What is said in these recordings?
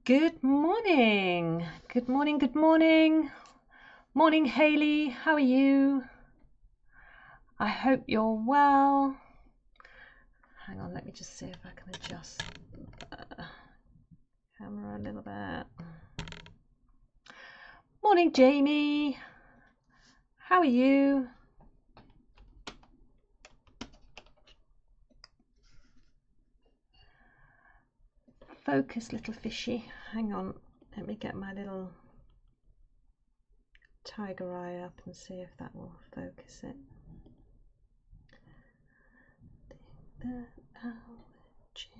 Good morning. Good morning. Good morning. Morning, Hayley. How are you? I hope you're well. Hang on, let me just see if I can adjust the camera a little bit. Morning, Jamie. How are you? Focus, little fishy. Hang on, let me get my little tiger eye up and see if that will focus it. Change.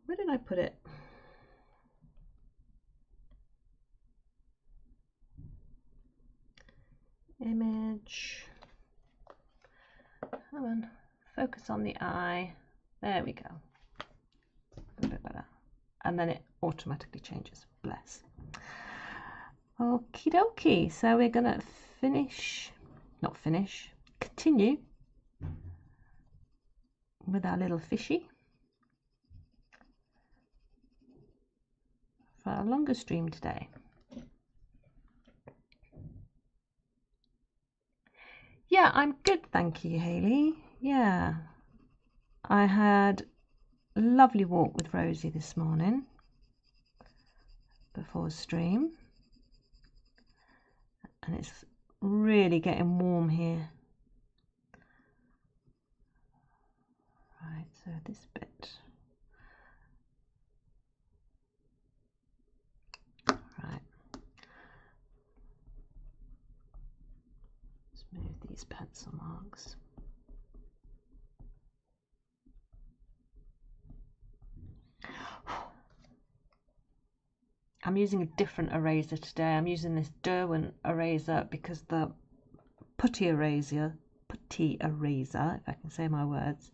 Where did I put it? Image. Come on, focus on the eye. There we go. A bit better. And then it automatically changes. Bless. Okie dokie. So we're going to continue with our little fishy for a longer stream today. Yeah, I'm good, thank you, Hayley. Yeah, I had a lovely walk with Rosie this morning before stream, and it's really getting warm here. Right, so this bit. Right. Let's move these pencil marks. I'm using a different eraser today. I'm using this Derwent eraser because the putty eraser, if I can say my words,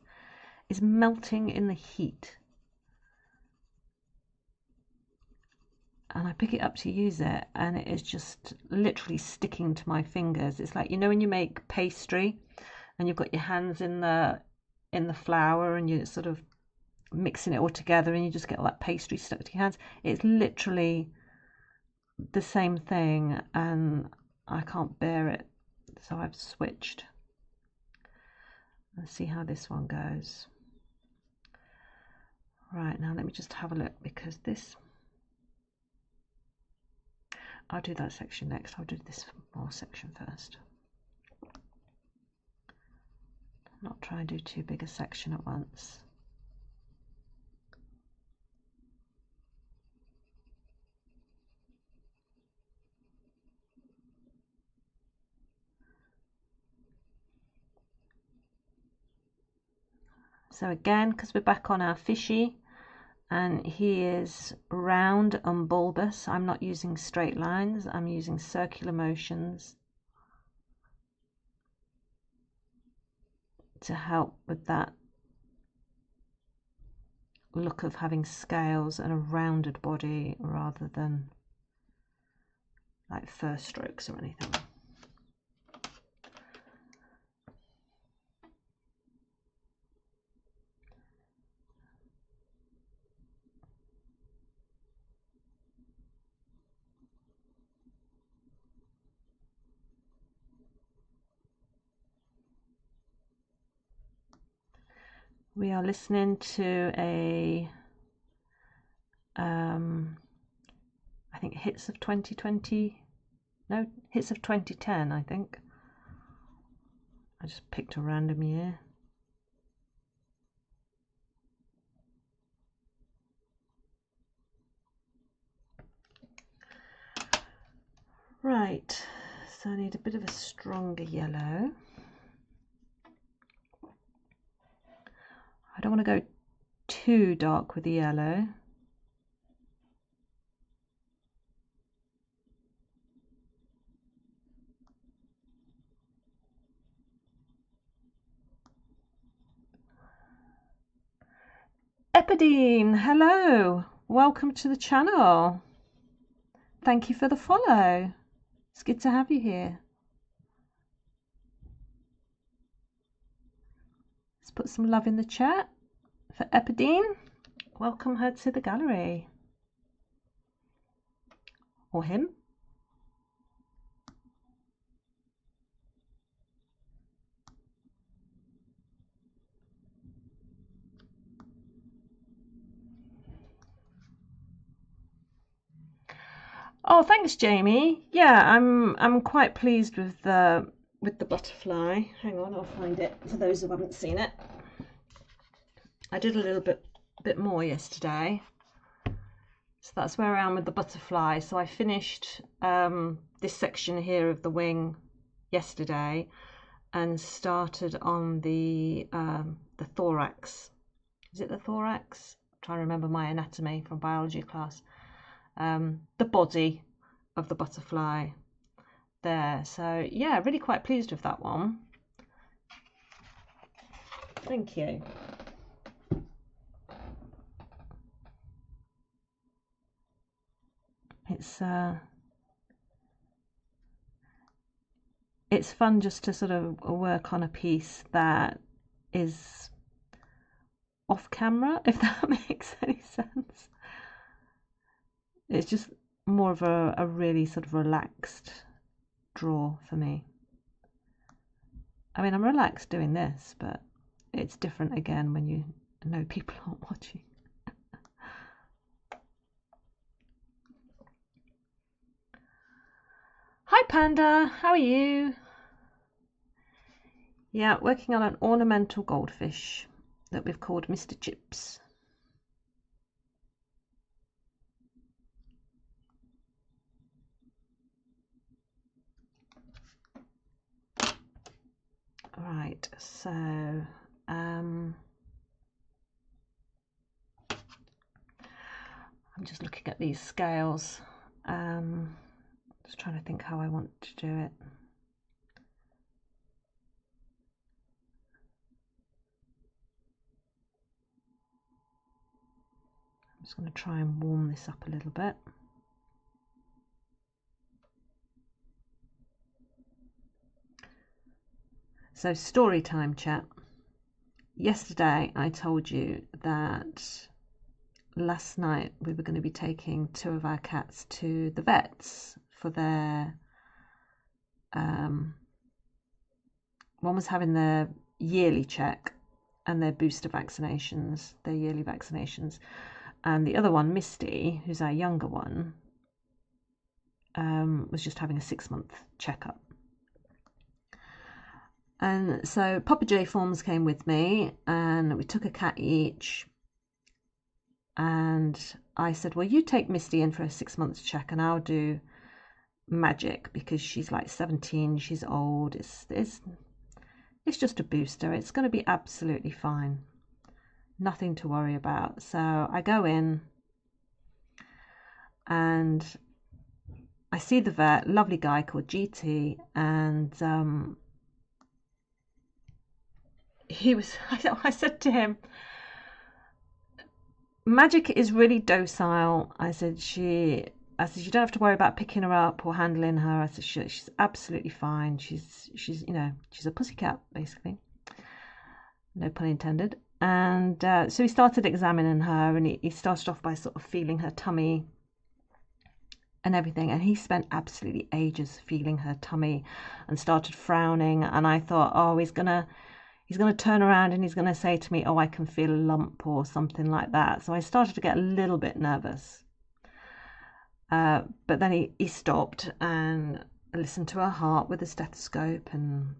is melting in the heat. And I pick it up to use it and it is just literally sticking to my fingers. It's like, you know, when you make pastry and you've got your hands in the flour and you're sort of mixing it all together and you just get all that pastry stuck to your hands. It's literally the same thing and I can't bear it, so I've switched. Let's see how this one goes. Right, now let me just have a look, because this, I'll do that section next. I'll do this more section first. Not try and do too big a section at once. So again, because we're back on our fishy and he is round and bulbous, I'm not using straight lines, I'm using circular motions to help with that look of having scales and a rounded body rather than like fur strokes or anything. We are listening to a I think hits of 2020, no, hits of 2010, I think. I just picked a random year. Right, so I need a bit of a stronger yellow. I don't want to go too dark with the yellow. Epidine, hello, welcome to the channel. Thank you for the follow. It's good to have you here. put some love in the chat for Epidine. Welcome her to the gallery. Or him. Oh, thanks, Jamie. Yeah, I'm quite pleased with the butterfly. Hang on, I'll find it for those who haven't seen it. I did a little bit more yesterday, so that's where I am with the butterfly. So I finished this section here of the wing yesterday, and started on the thorax. Is it the thorax? I'm trying to remember my anatomy from biology class. The body of the butterfly there. So yeah, really quite pleased with that one. Thank you. It's fun just to sort of work on a piece that is off camera, if that makes any sense. It's just more of a really sort of relaxed draw for me. I mean, I'm relaxed doing this, but it's different again when you know people aren't watching. Hi Panda, how are you? Yeah, working on an ornamental goldfish that we've called Mr. Chips. Right, so I'm just looking at these scales, just trying to think how I want to do it. I'm just going to try and warm this up a little bit. So story time, chat. Yesterday I told you that last night we were going to be taking 2 of our cats to the vets for their one was having their yearly check and their booster vaccinations, their yearly vaccinations, and the other one, Misty, who's our younger one, was just having a 6-month checkup. And so Papa J Forms came with me and we took a cat each, and I said, well, you take Misty in for a 6-month check and I'll do Magic because she's like 17, she's old, it's just a booster, it's going to be absolutely fine, nothing to worry about. So I go in and I see the vet, lovely guy called GT, and I said to him, Magic is really docile. I said you don't have to worry about picking her up or handling her. I said she's absolutely fine. She's she's a pussycat basically. No pun intended. And so he started examining her, and he started off by sort of feeling her tummy and everything, and he spent absolutely ages feeling her tummy and started frowning, and I thought, oh, he's gonna turn around and he's gonna say to me, oh, I can feel a lump or something like that. So I started to get a little bit nervous, but then he stopped and listened to her heart with a stethoscope, and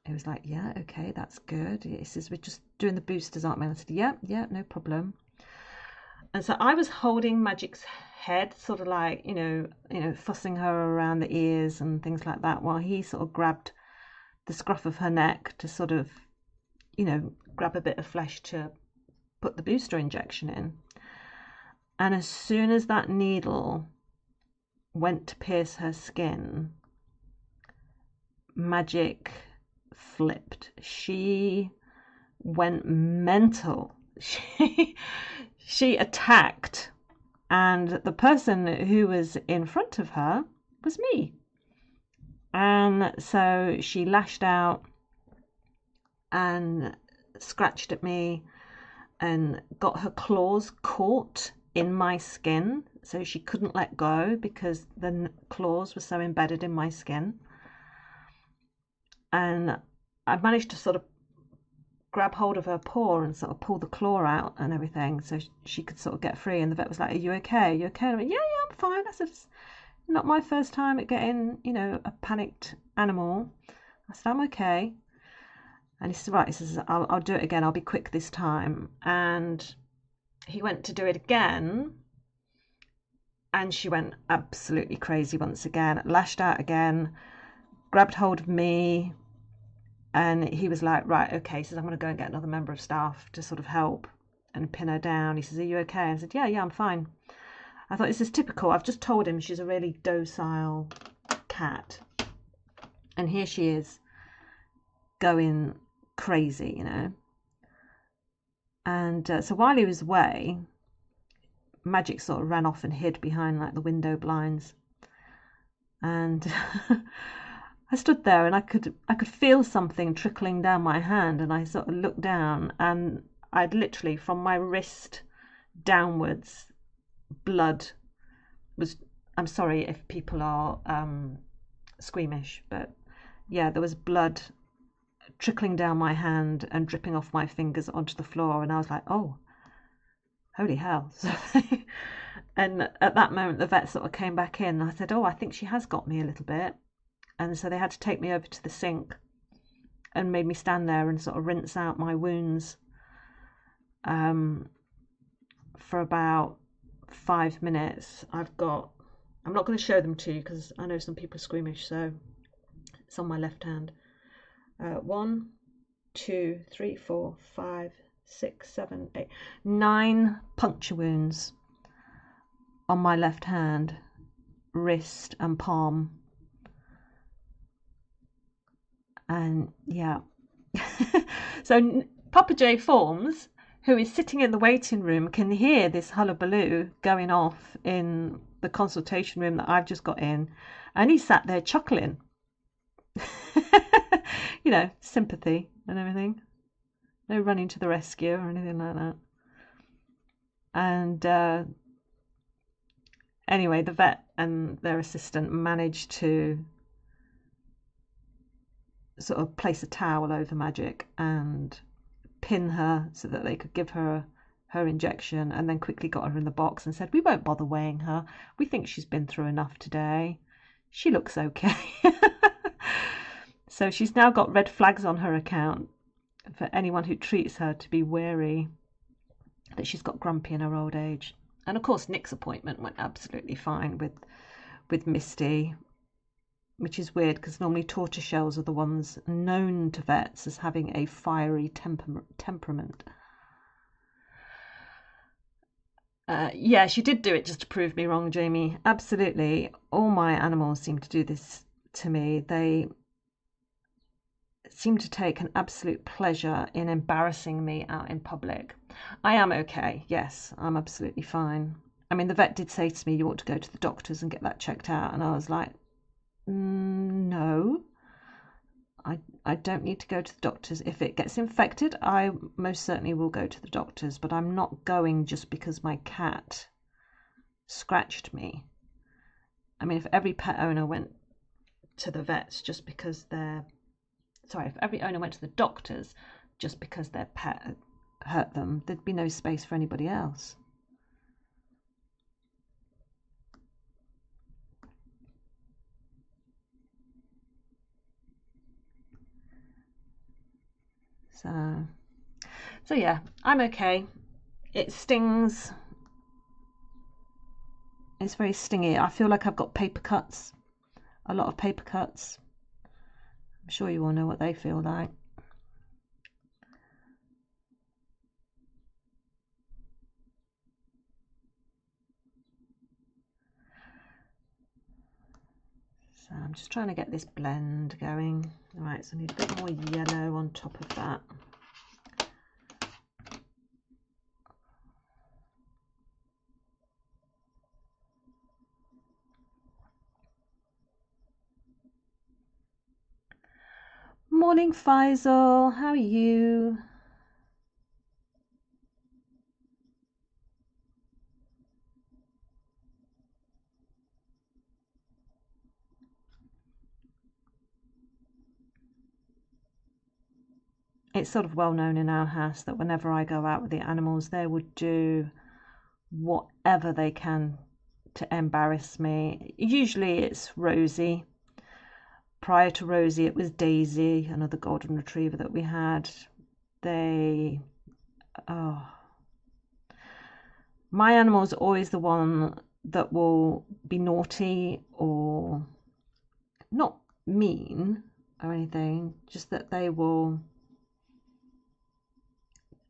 he was like, yeah, okay, that's good. He says, we're just doing the boosters, aren't we? And I said, yeah, no problem. And so I was holding Magic's head, sort of like, fussing her around the ears and things like that, while he sort of grabbed the scruff of her neck to sort of, grab a bit of flesh to put the booster injection in. And as soon as that needle went to pierce her skin, Magic flipped. She went mental. She attacked, and the person who was in front of her was me. And so she lashed out and scratched at me and got her claws caught in my skin, so she couldn't let go because the claws were so embedded in my skin. And I managed to sort of grab hold of her paw and sort of pull the claw out and everything so she could sort of get free. And the vet was like, "Are you okay? Are you okay?" And I went, "Yeah, I'm fine." I said, "It's not my first time at getting, a panicked animal." I said, "I'm okay." And he said, "Right," he says, I'll do it again. I'll be quick this time." And he went to do it again, and she went absolutely crazy once again, lashed out again, grabbed hold of me, and he was like, "Right, okay." He says, "I'm going to go and get another member of staff to sort of help and pin her down." He says, "Are you okay?" I said, yeah, I'm fine." I thought, this is typical. I've just told him she's a really docile cat, and here she is going crazy, And so while he was away, Magic sort of ran off and hid behind like the window blinds, and I stood there and I could feel something trickling down my hand, and I sort of looked down, and I'd literally, from my wrist downwards, blood was. I'm sorry if people are squeamish, but yeah, there was blood trickling down my hand and dripping off my fingers onto the floor, and I was like, "Oh, holy hell!" And at that moment, the vet sort of came back in. I said, "Oh, I think she has got me a little bit." And so they had to take me over to the sink and made me stand there and sort of rinse out my wounds for about 5 minutes. I'm not going to show them to you because I know some people are squeamish, so it's on my left hand. 1, 2, 3, 4, 5, 6, 7, 8, 9 puncture wounds on my left hand, wrist and palm. And yeah. So Papa J Forms, who is sitting in the waiting room, can hear this hullabaloo going off in the consultation room that I've just got in, and he sat there chuckling. Sympathy and everything. No running to the rescue or anything like that. And anyway, the vet and their assistant managed to sort of place a towel over Magic and pin her so that they could give her injection, and then quickly got her in the box and said, "We won't bother weighing her. We think she's been through enough today. She looks okay." So she's now got red flags on her account for anyone who treats her to be wary that she's got grumpy in her old age. And of course, Nick's appointment went absolutely fine with Misty, which is weird because normally tortoiseshells are the ones known to vets as having a fiery temperament. Yeah, she did do it just to prove me wrong, Jamie. Absolutely. All my animals seem to do this to me. They seem to take an absolute pleasure in embarrassing me out in public. I am okay. Yes, I'm absolutely fine. I mean, the vet did say to me, "You ought to go to the doctors and get that checked out." And I was like, "No, I don't need to go to the doctors. If it gets infected, I most certainly will go to the doctors, but I'm not going just because my cat scratched me." I mean, if every pet owner went to the vets just because if every owner went to the doctors just because their pet hurt them, there'd be no space for anybody else. So yeah, I'm okay. It stings. It's very stingy. I feel like I've got paper cuts, a lot of paper cuts. I'm sure you all know what they feel like. So I'm just trying to get this blend going. All right, so I need a bit more yellow on top of that. Morning, Faisal. How are you? it's sort of well known in our house that whenever I go out with the animals, they would do whatever they can to embarrass me. Usually it's Rosie. Prior to Rosie, it was Daisy, another golden retriever that we had. My animal's always the one that will be naughty or not mean or anything, just that they will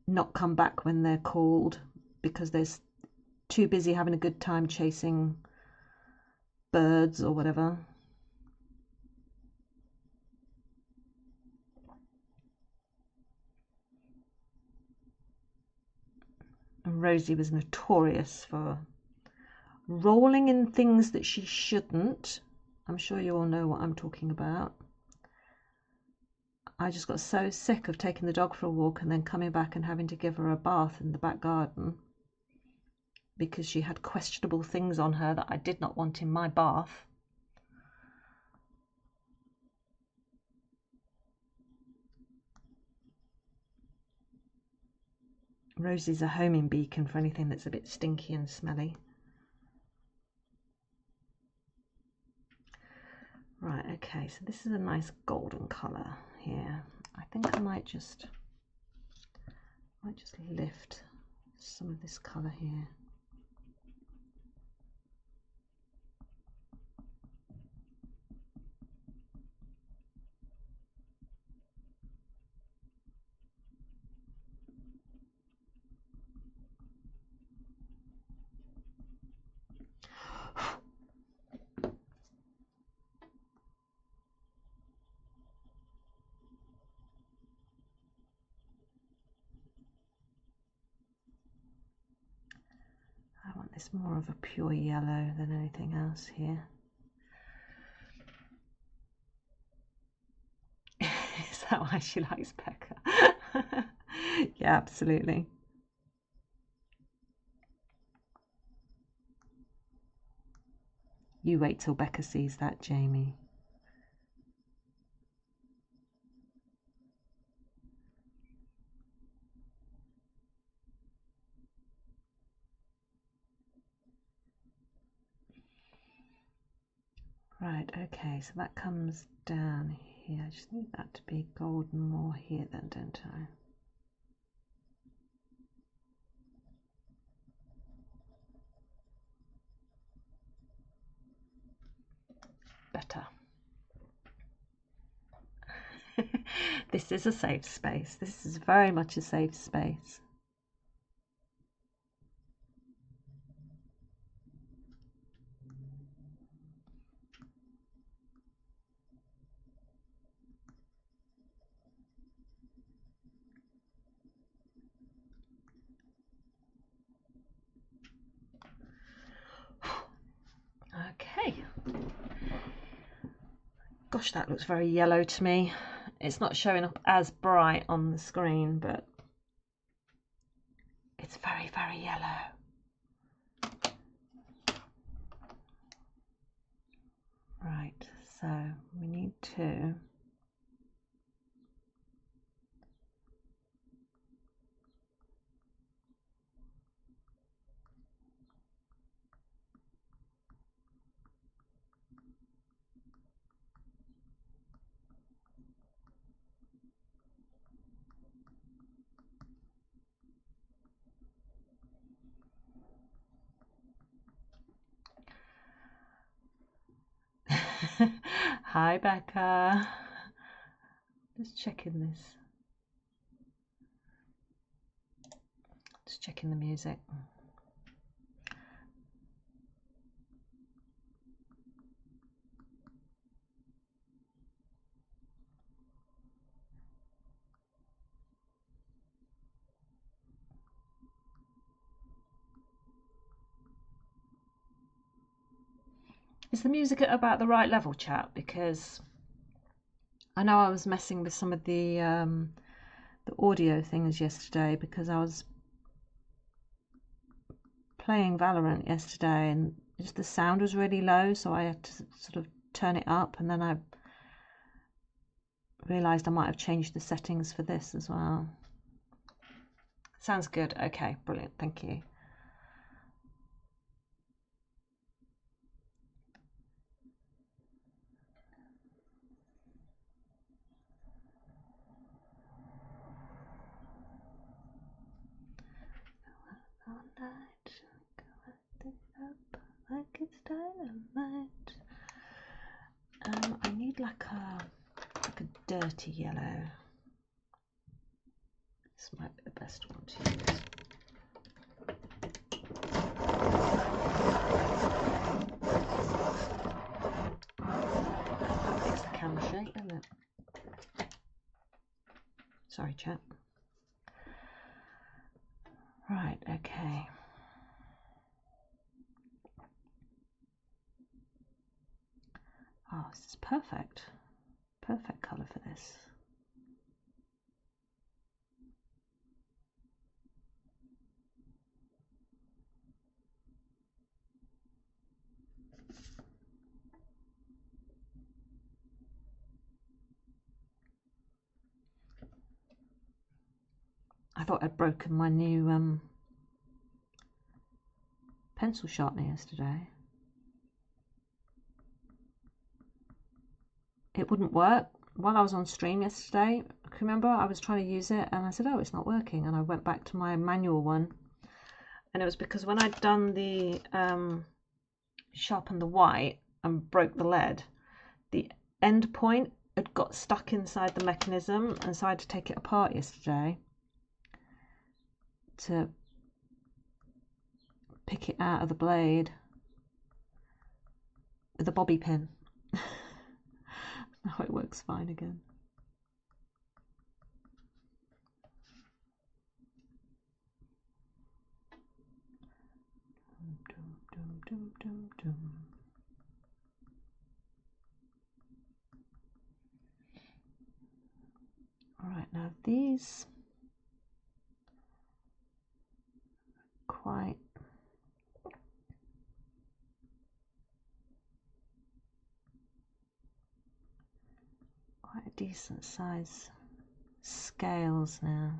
not come back when they're called because they're too busy having a good time chasing birds or whatever. And Rosie was notorious for rolling in things that she shouldn't. I'm sure you all know what I'm talking about. I just got so sick of taking the dog for a walk and then coming back and having to give her a bath in the back garden because she had questionable things on her that I did not want in my bath. Rosie's a homing beacon for anything that's a bit stinky and smelly. Right, okay, so this is a nice golden colour here. I think I might just lift some of this colour here. I want this more of a pure yellow than anything else here. Is that why she likes Becca? Yeah, absolutely. You wait till Becca sees that, Jamie. Right, okay, so that comes down here. I just need that to be golden more here then, don't I? Better. This is a safe space. This is very much a safe space. Okay. Gosh, that looks very yellow to me. It's not showing up as bright on the screen, but it's very, very yellow. Right, so we need to Hi, Becca. Just checking this. Just checking the music. Is the music at about the right level, chat? Because I know I was messing with some of the audio things yesterday because I was playing Valorant yesterday and just the sound was really low, so I had to sort of turn it up, and then I realised I might have changed the settings for this as well. Sounds good. Okay, brilliant. Thank you. All night, like it's dynamite. I need like a dirty yellow. This might be the best one to use. That makes the camera shake, doesn't it? Sorry, chat. Right, okay. Oh, this is perfect. Perfect colour for this. I thought I'd broken my new pencil sharpener yesterday. It wouldn't work. While I was on stream yesterday, remember I was trying to use it and I said, oh, it's not working, and I went back to my manual one, and it was because when I'd done the sharpened the white and broke the lead, the end point had got stuck inside the mechanism, and so I had to take it apart yesterday to pick it out of the blade with a bobby pin. Now it works fine again. All right, now these quite a decent size scales now.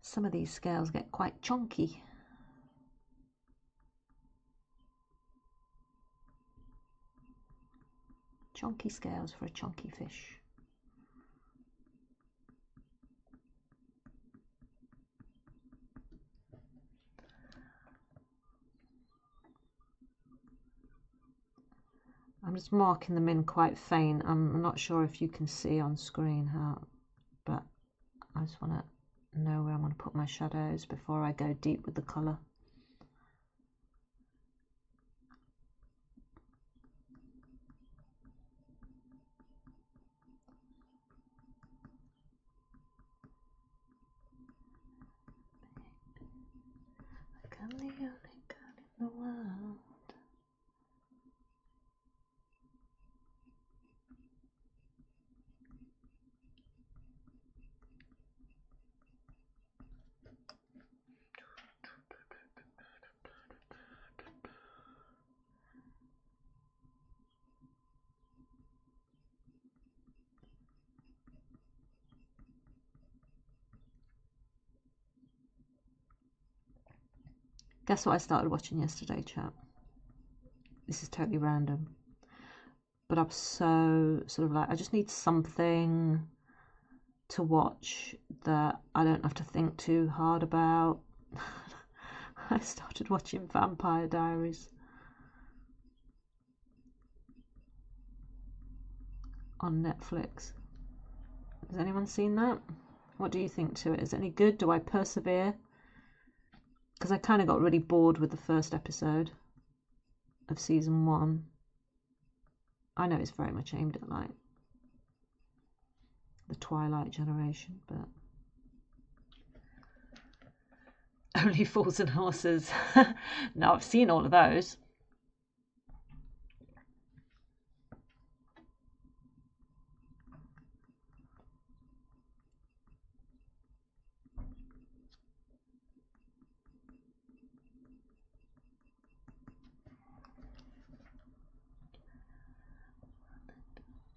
Some of these scales get quite chunky. Chunky scales for a chunky fish. I'm just marking them in quite faint. I'm not sure if you can see on screen how, but I just want to know where I'm going to put my shadows before I go deep with the colour. I'm the only girl in the world. Guess what I started watching yesterday, chat? This is totally random, but I'm so sort of like, I just need something to watch that I don't have to think too hard about. I started watching Vampire Diaries on Netflix. Has anyone seen that? What do you think to it? Is it any good? Do I persevere? Because I kind of got really bored with the first episode of season 1. I know it's very much aimed at like the Twilight generation, but Only Fools and Horses. No, I've seen all of those.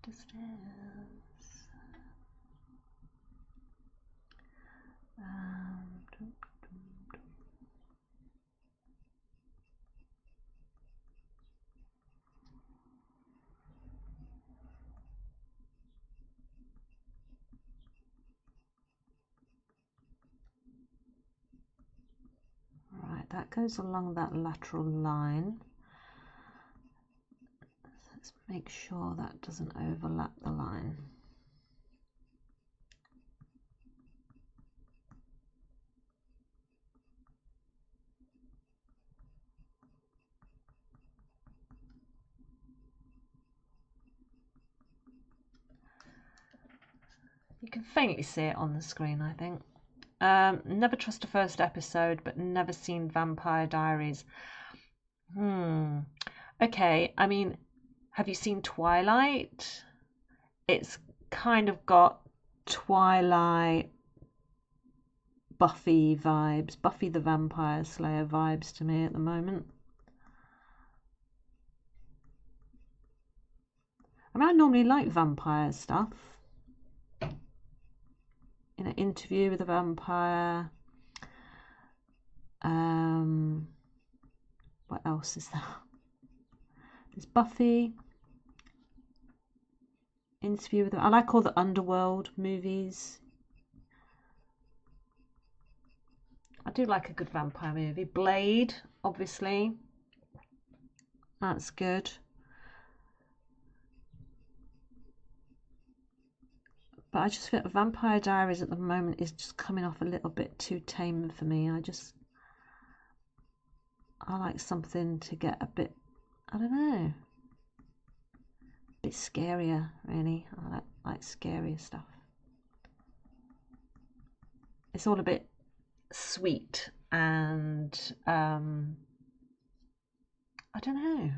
just is. Right, that goes along that lateral line. Let's make sure that doesn't overlap the line. You can faintly see it on the screen, I think. Never trust a first episode, but never seen Vampire Diaries. Okay, I mean, have you seen Twilight? It's kind of got Twilight, Buffy vibes, Buffy the Vampire Slayer vibes to me at the moment. I mean, I normally like vampire stuff. In an Interview with a Vampire. What else is there? There's Buffy. Interview with. I like all the Underworld movies. I do like a good vampire movie. Blade, obviously. That's good. But I just feel Vampire Diaries at the moment is just coming off a little bit too tame for me. I like something to get a bit, I don't know, a bit scarier, really. I like scarier stuff. It's all a bit sweet and, I don't know.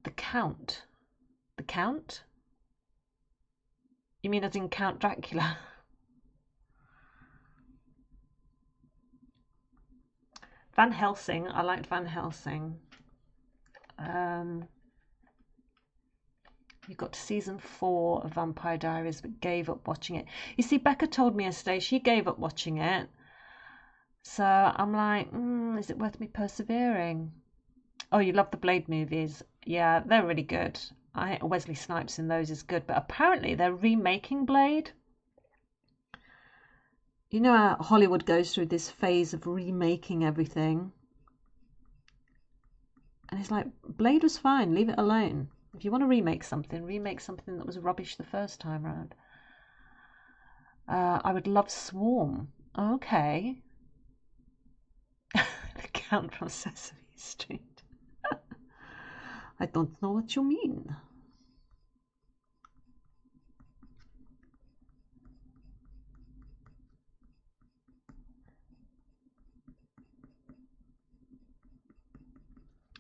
The Count. The Count? You mean as in Count Dracula? Van Helsing. I liked Van Helsing. You got to season 4 of Vampire Diaries but gave up watching it. You see, Becca told me yesterday she gave up watching it. So I'm like, is it worth me persevering? Oh, you love the Blade movies. Yeah, they're really good. Wesley Snipes in those is good, but apparently they're remaking Blade. You know how Hollywood goes through this phase of remaking everything. And it's like, Blade was fine, leave it alone. If you want to remake something that was rubbish the first time around. I would love Swarm. Okay. The Count from Sesame Street. I don't know what you mean.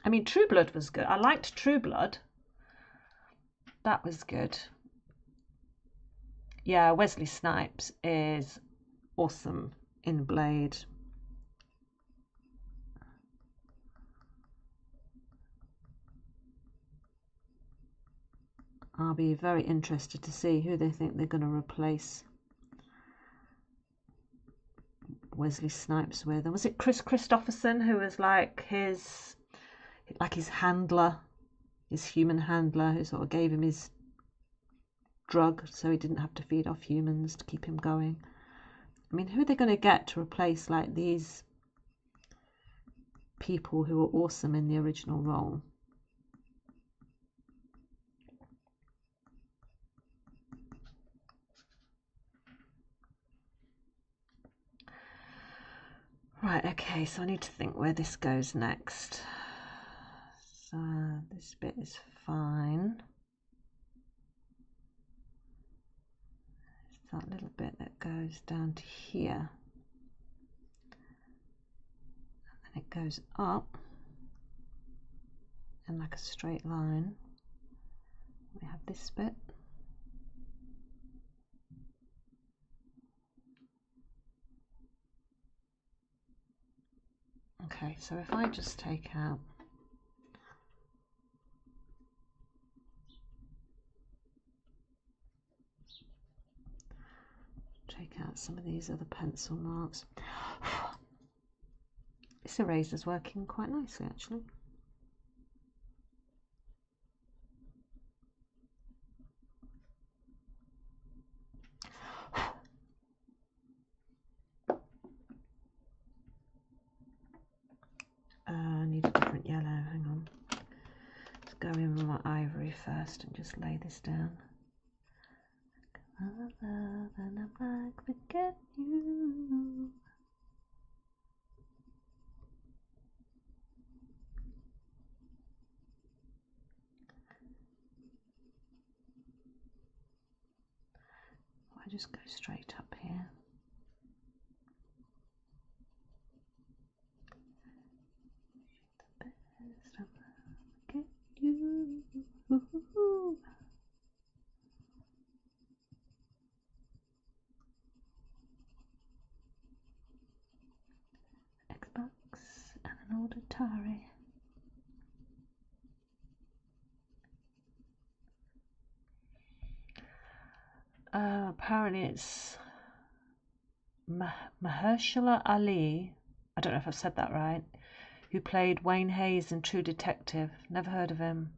I mean, True Blood was good. I liked True Blood. That was good. Yeah, Wesley Snipes is awesome in Blade. I'll be very interested to see who they think they're going to replace Wesley Snipes with. And was it Chris Christopherson who was like his handler, his human handler, who sort of gave him his drug so he didn't have to feed off humans to keep him going? I mean, who are they going to get to replace like these people who were awesome in the original role? Right, okay, so I need to think where this goes next. So this bit is fine. It's that little bit that goes down to here. And then it goes up in like a straight line. We have this bit. Okay, so if I just take out some of these other pencil marks. This eraser's working quite nicely actually. I need a different yellow, hang on. Let's go in with my ivory first and just lay this down. I love and I'm like, forget you. I just go straight up here. Get you. Xbox and an old Atari. Apparently it's Mahershala Ali. I don't know if I've said that right. Who played Wayne Hayes in True Detective. Never heard of him.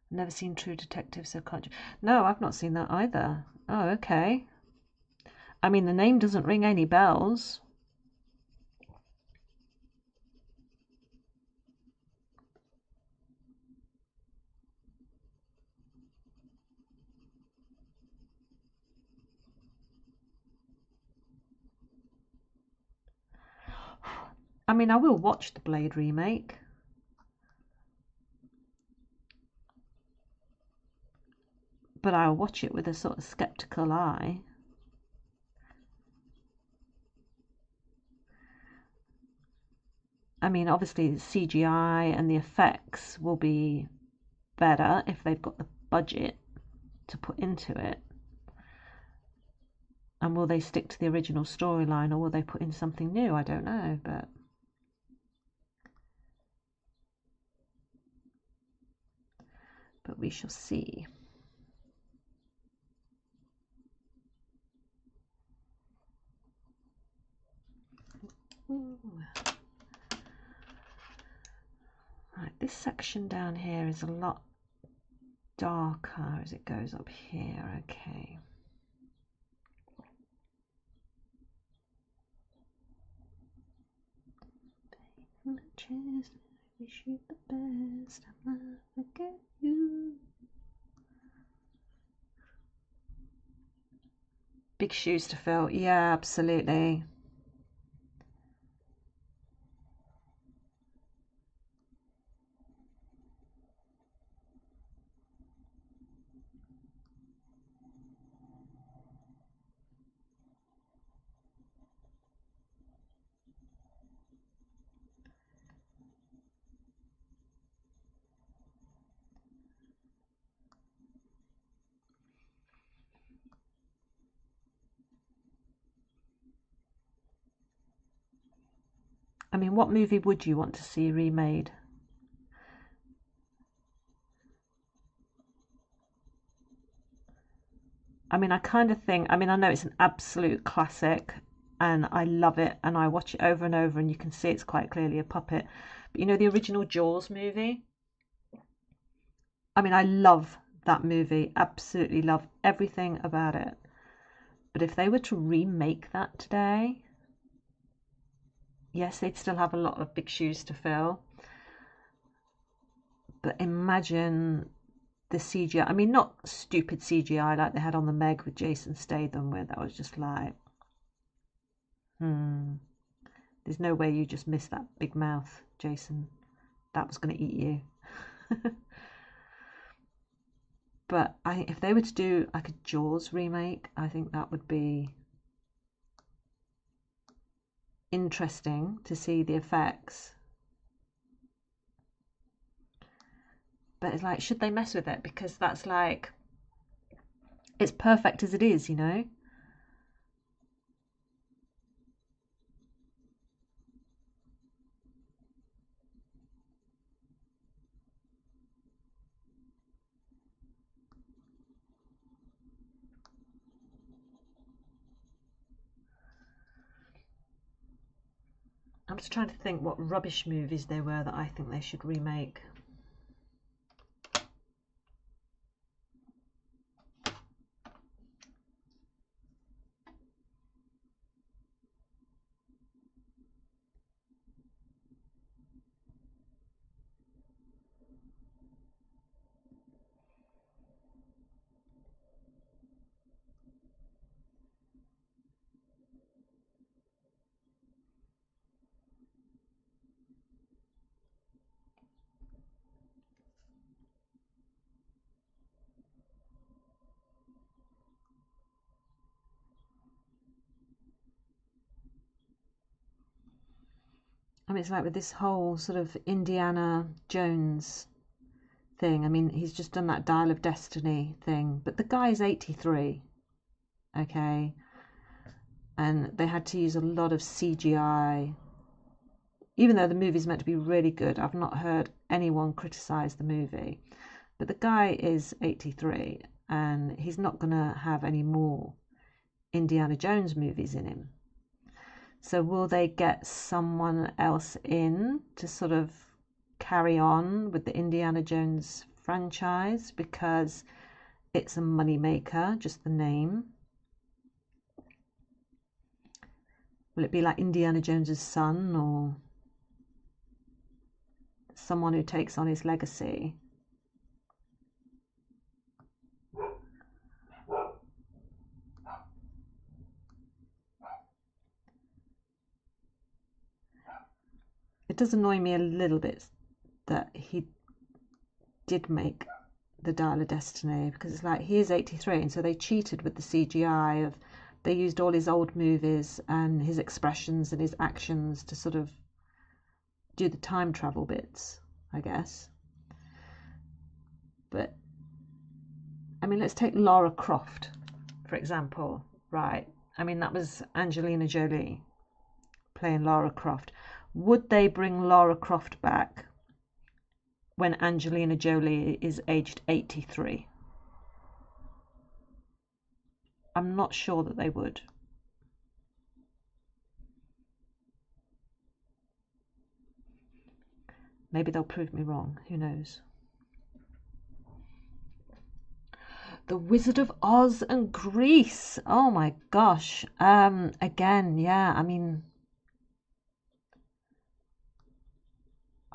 Never seen True Detective, so can't. No, I've not seen that either. Oh, okay. I mean, the name doesn't ring any bells. I mean, I will watch the Blade remake. But I'll watch it with a sort of skeptical eye. I mean, obviously, the CGI and the effects will be better if they've got the budget to put into it. And will they stick to the original storyline or will they put in something new? I don't know, but we shall see. Ooh. Right, this section down here is a lot darker as it goes up here. Okay. Wish you the best. I'll never forget you. Big shoes to fill. Yeah, absolutely. I mean, what movie would you want to see remade? I mean, I kind of think, I mean, I know it's an absolute classic and I love it and I watch it over and over and you can see it's quite clearly a puppet. But you know, the original Jaws movie? I mean, I love that movie, absolutely love everything about it. But if they were to remake that today, yes, they'd still have a lot of big shoes to fill. But imagine the CGI. I mean, not stupid CGI like they had on the Meg with Jason Statham, where that was just like, there's no way you just missed that big mouth, Jason. That was going to eat you. But if they were to do like a Jaws remake, I think that would be interesting to see the effects. But it's like, should they mess with it? Because that's like, it's perfect as it is, you know? I'm just trying to think what rubbish movies there were that I think they should remake. I mean, it's like with this whole sort of Indiana Jones thing. I mean, he's just done that Dial of Destiny thing, but the guy's 83, okay? And they had to use a lot of CGI. Even though the movie's meant to be really good, I've not heard anyone criticize the movie. But the guy is 83 and he's not going to have any more Indiana Jones movies in him. So will they get someone else in to sort of carry on with the Indiana Jones franchise because it's a money maker, just the name? Will it be like Indiana Jones's son or someone who takes on his legacy? It does annoy me a little bit that he did make the Dial of Destiny, because it's like he is 83 and so they cheated with the CGI of they used all his old movies and his expressions and his actions to sort of do the time travel bits, I guess. But I mean, let's take Lara Croft, for example, right? I mean, that was Angelina Jolie playing Lara Croft. Would they bring Lara Croft back when Angelina Jolie is aged 83? I'm not sure that they would. Maybe they'll prove me wrong. Who knows? The Wizard of Oz and Grease. Oh my gosh. Again, yeah, I mean,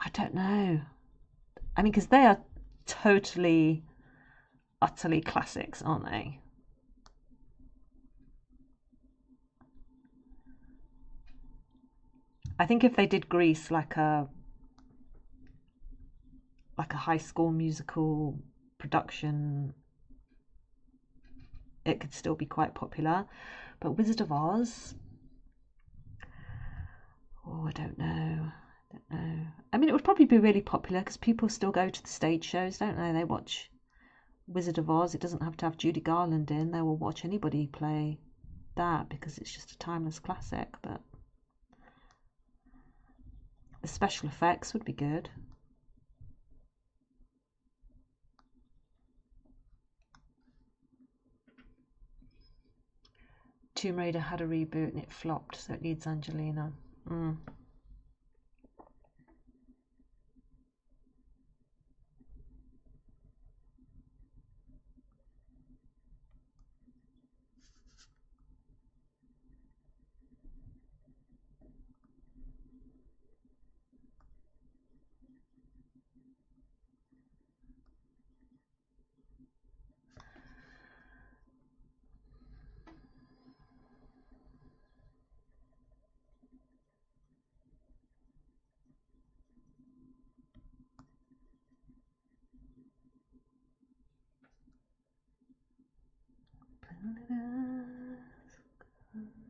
I don't know. I mean, because they are totally, utterly classics, aren't they? I think if they did Grease like a High School Musical production, it could still be quite popular. But Wizard of Oz, oh, I don't know. I don't know. I mean, it would probably be really popular because people still go to the stage shows, don't they? They watch Wizard of Oz. It doesn't have to have Judy Garland in. They will watch anybody play that because it's just a timeless classic. But the special effects would be good. Tomb Raider had a reboot and it flopped, so it needs Angelina.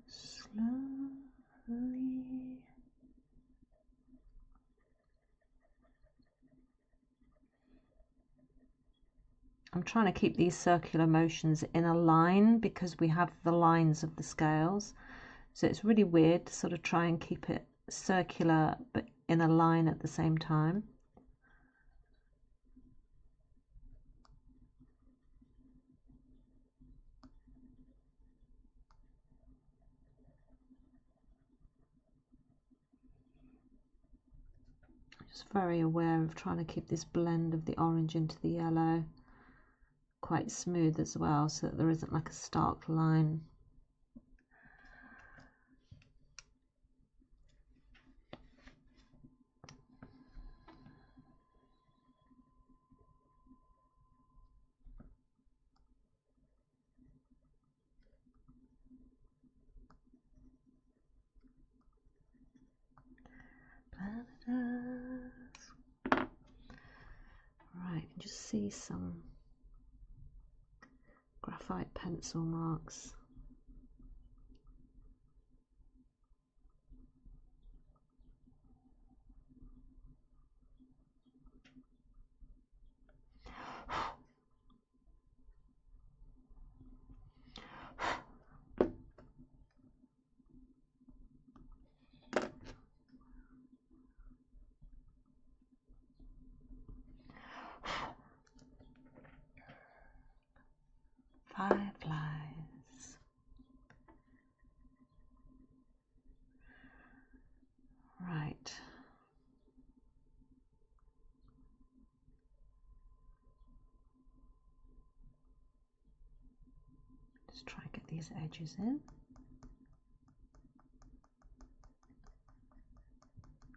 Slowly. I'm trying to keep these circular motions in a line because we have the lines of the scales. So it's really weird to sort of try and keep it circular but in a line at the same time. Just very aware of trying to keep this blend of the orange into the yellow quite smooth as well, so that there isn't like a stark line. Right, just see some graphite pencil marks. Fireflies. Right. Just try and get these edges in.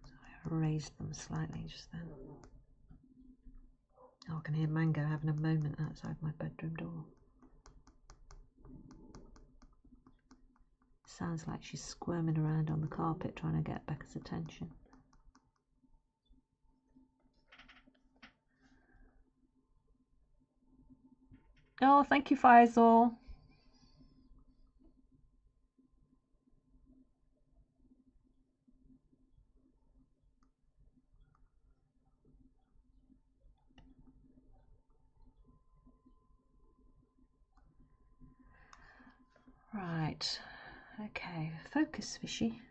So I raised them slightly just then. Oh, I can hear Mango having a moment outside my bedroom door. Sounds like she's squirming around on the carpet trying to get Becca's attention. Oh, thank you, Faisal. Right, okay, focus, fishy.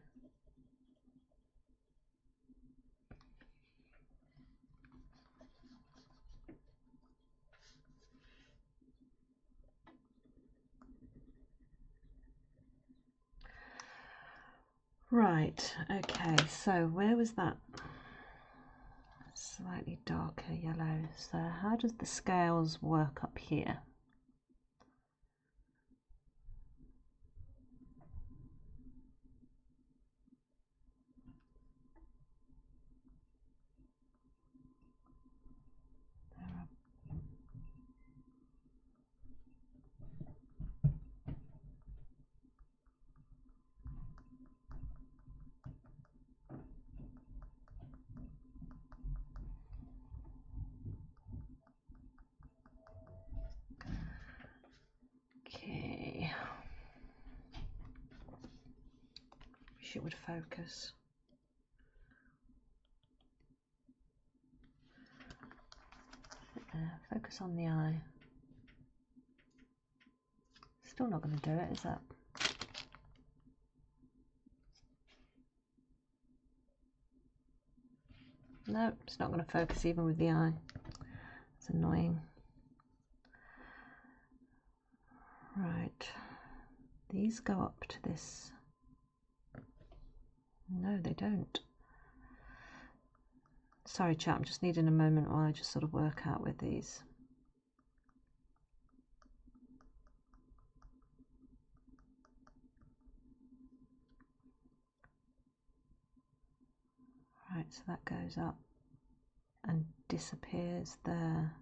Right, okay, so where was that? Slightly darker yellow. So how does the scales work up here? Okay. Wish it would focus. Focus on the eye. Still not going to do it, is that? No, it's not going to focus even with the eye. It's annoying. Right. These go up to this. No, they don't. Sorry, chat, I'm just needing a moment while I just sort of work out with these. Right, so that goes up and disappears there.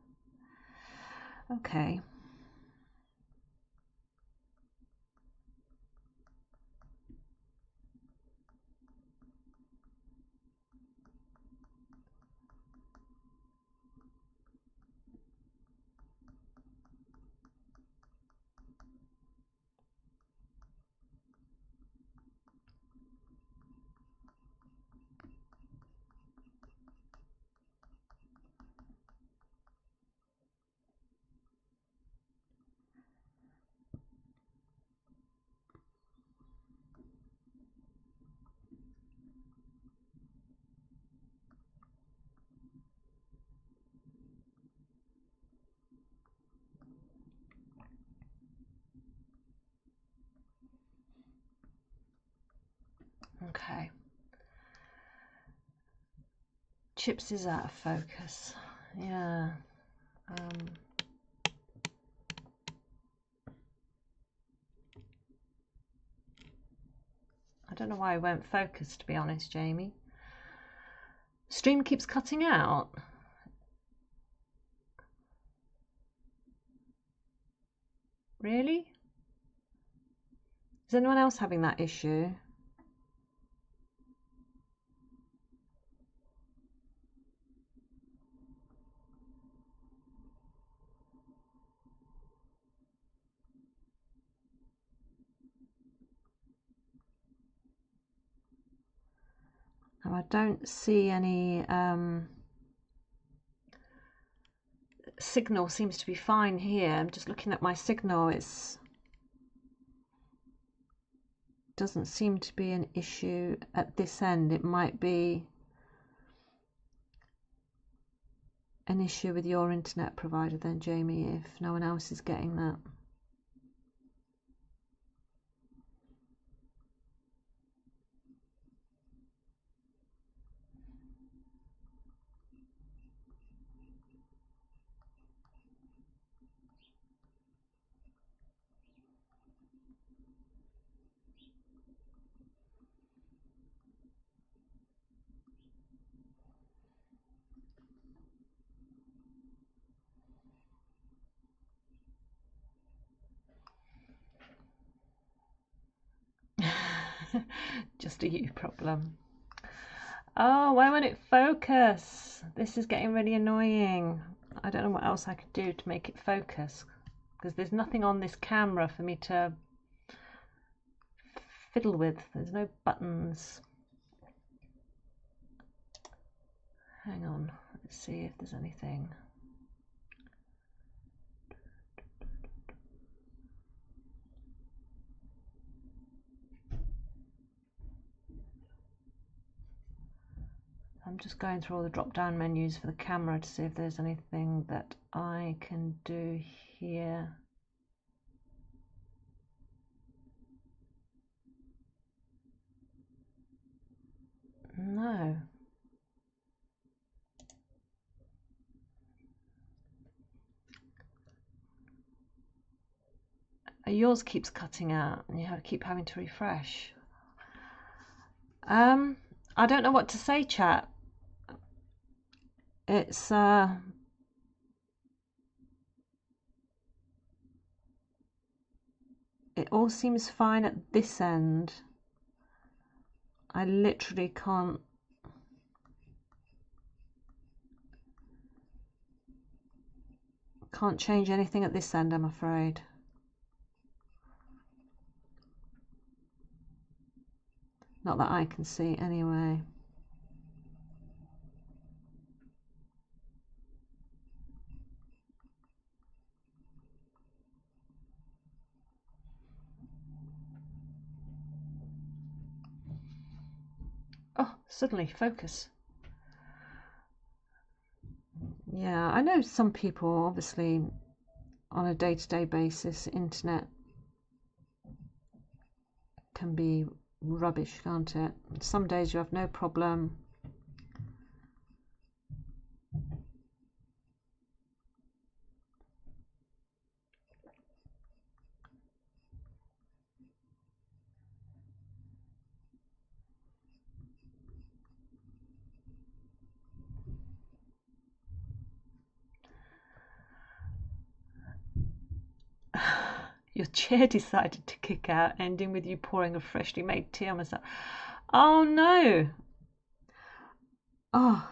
Okay. Okay. Chips is out of focus. Yeah. I don't know why I won't focus, to be honest, Jamie. Stream keeps cutting out. Really? Is anyone else having that issue? Oh, I don't see any signal. Seems to be fine here. I'm just looking at my signal. It's doesn't seem to be an issue at this end. It might be an issue with your internet provider then, Jamie, if no one else is getting that. Just a you problem. Oh, why won't it focus? This is getting really annoying. I don't know what else I could do to make it focus, because there's nothing on this camera for me to fiddle with. There's no buttons. Hang on, let's see if there's anything. I'm just going through all the drop-down menus for the camera to see if there's anything that I can do here. No. Yours keeps cutting out and you keep having to refresh. I don't know what to say, chat. It's it all seems fine at this end. I literally can't change anything at this end, I'm afraid. Not that I can see anyway. Oh, suddenly focus. Yeah, I know some people, obviously, on a day-to-day basis, internet can be rubbish, can't it? Some days you have no problem. Your chair decided to kick out, ending with you pouring a freshly made tea on myself. Oh no! Oh,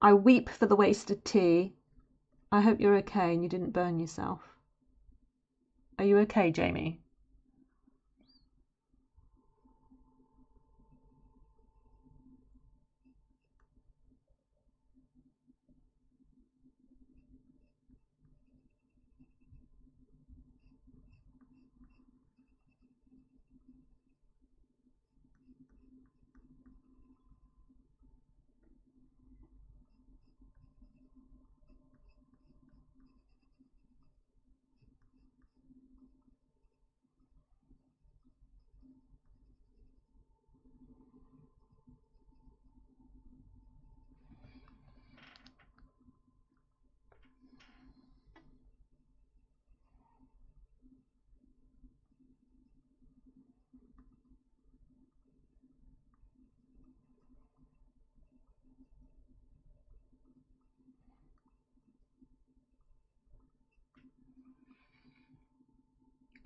I weep for the wasted tea. I hope you're okay and you didn't burn yourself. Are you okay, Jamie?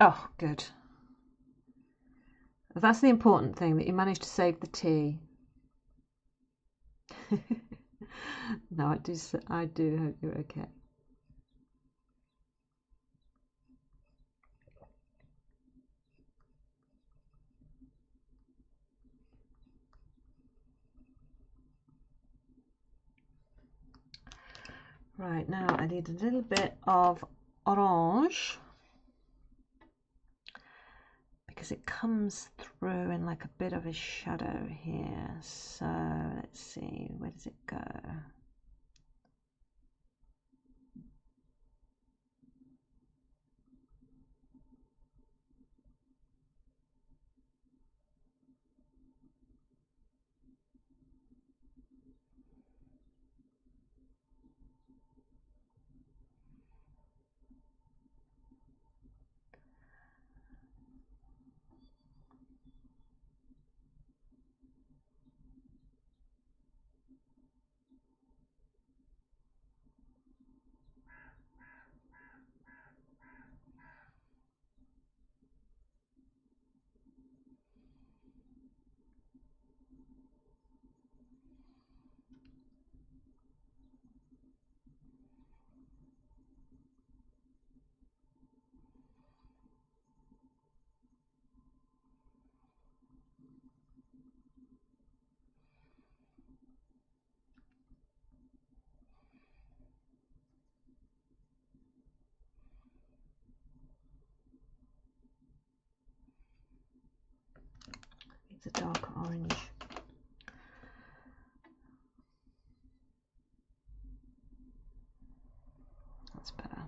Oh, good. That's the important thing, that you managed to save the tea. No, I do hope you're okay. Right, now I need a little bit of orange because it comes through in like a bit of a shadow here. So let's see, where does it go? It's a dark orange. That's better.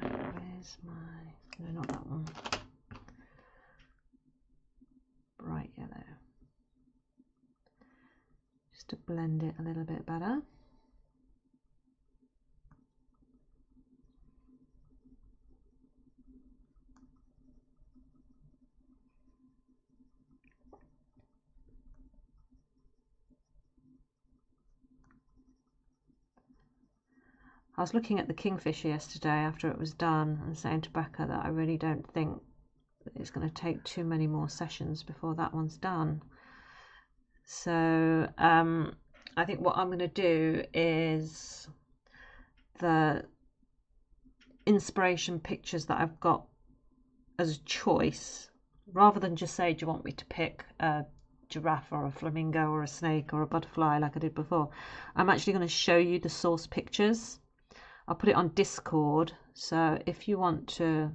Where's my, no, not that one. Bright yellow. Just to blend it a little bit better. I was looking at the Kingfisher yesterday after it was done and saying to Becca that I really don't think it's going to take too many more sessions before that one's done. So I think what I'm going to do is the inspiration pictures that I've got as a choice, rather than just say, do you want me to pick a giraffe or a flamingo or a snake or a butterfly like I did before, I'm actually going to show you the source pictures. I'll put it on Discord, so if you want to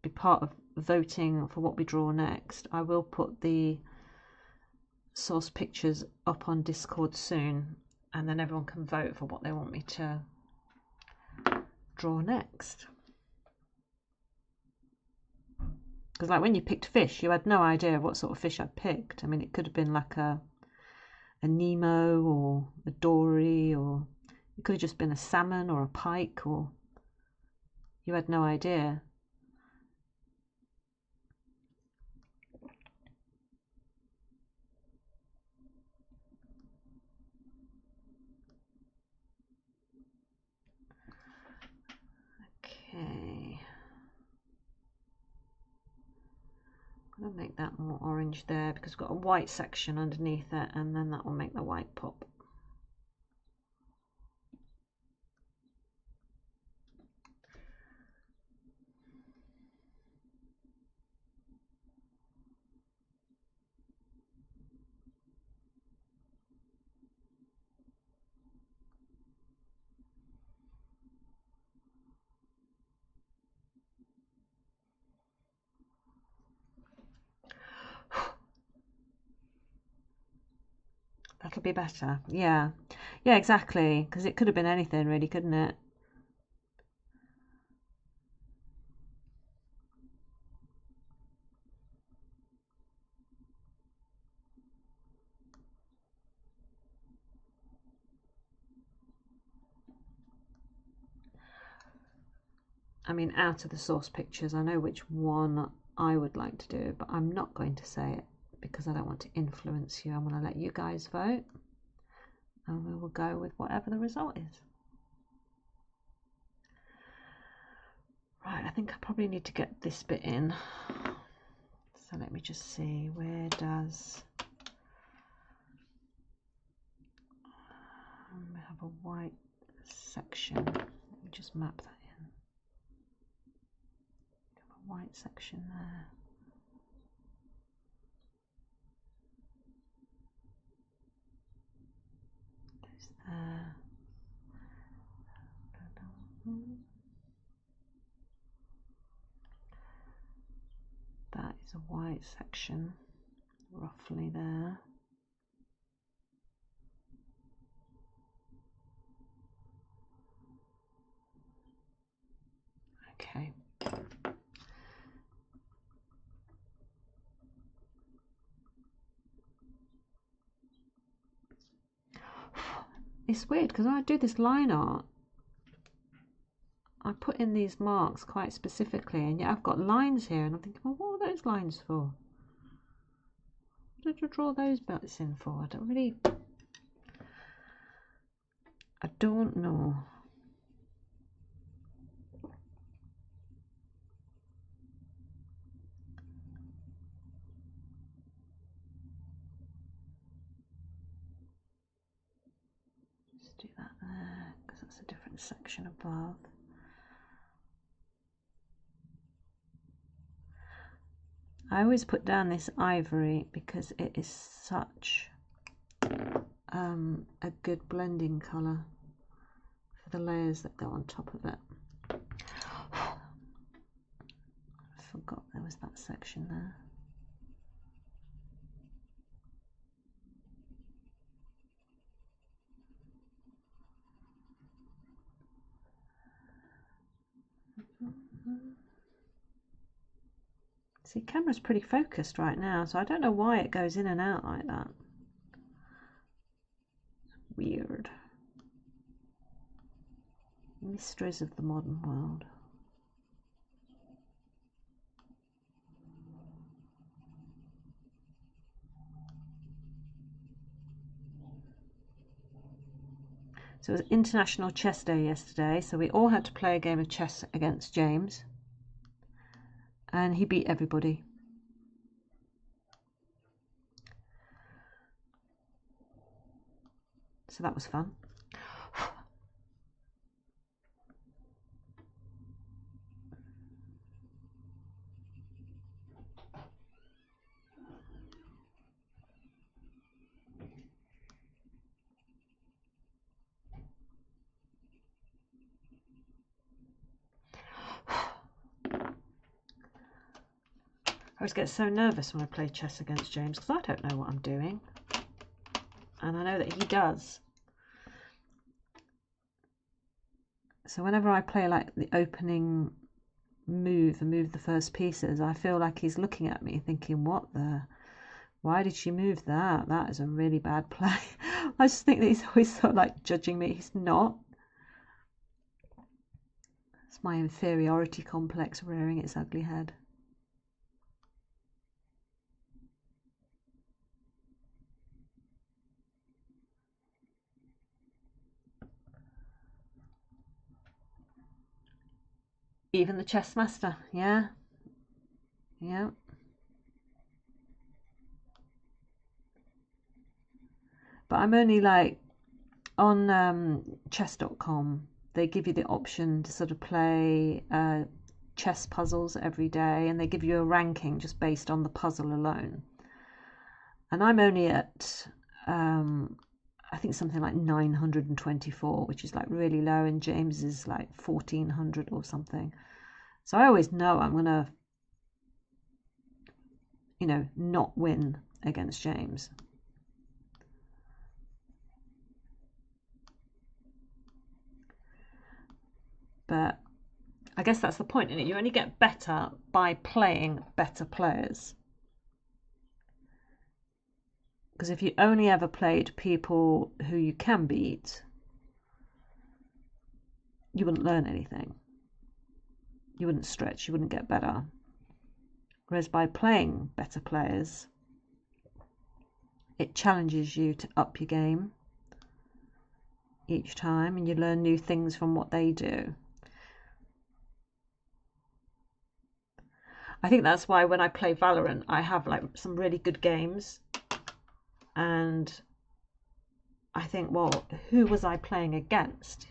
be part of voting for what we draw next, I will put the source pictures up on Discord soon, and then everyone can vote for what they want me to draw next. Because like when you picked fish, you had no idea what sort of fish I'd picked. I mean, it could have been like a Nemo or a dory, or it could have just been a salmon or a pike, or you had no idea. Okay. I'll make that more orange there because we've got a white section underneath it, and then that will make the white pop. That'll be better. Yeah. Yeah, exactly. Because it could have been anything really, couldn't it? I mean, out of the source pictures, I know which one I would like to do, but I'm not going to say it because I don't want to influence you. I'm going to let you guys vote, and we will go with whatever the result is. Right, I think I probably need to get this bit in. So let me just see, where does we have a white section? Let me just map that in. Have a white section there. Goes there. That is a white section, roughly there. Okay. It's weird because when I do this line art, I put in these marks quite specifically, and yet I've got lines here, and I'm thinking, well, what are those lines for? What did I draw those bits in for? I don't know. Just do that there, because that's a different section above. I always put down this ivory because it is such a good blending colour for the layers that go on top of it. I forgot there was that section there. See, camera's pretty focused right now, so I don't know why it goes in and out like that. It's weird. Mysteries of the modern world. So it was International Chess Day yesterday, so we all had to play a game of chess against James, and he beat everybody. So that was fun. I always get so nervous when I play chess against James because I don't know what I'm doing, and I know that he does. So whenever I play like the opening move and move the first pieces, I feel like he's looking at me thinking, why did she move that? That is a really bad play. I just think that he's always sort of like judging me. He's not. It's my inferiority complex rearing its ugly head. Even the chess master, yeah. Yeah. But I'm only like on chess.com. They give you the option to sort of play chess puzzles every day, and they give you a ranking just based on the puzzle alone. And I'm only at I think something like 924, which is like really low, and James is like 1400 or something. So I always know I'm gonna, not win against James. But I guess that's the point, isn't it? You only get better by playing better players. Because if you only ever played people who you can beat, you wouldn't learn anything. You wouldn't stretch, you wouldn't get better. Whereas by playing better players, it challenges you to up your game each time, and you learn new things from what they do. I think that's why when I play Valorant, I have like some really good games, and I think, well, who was I playing against,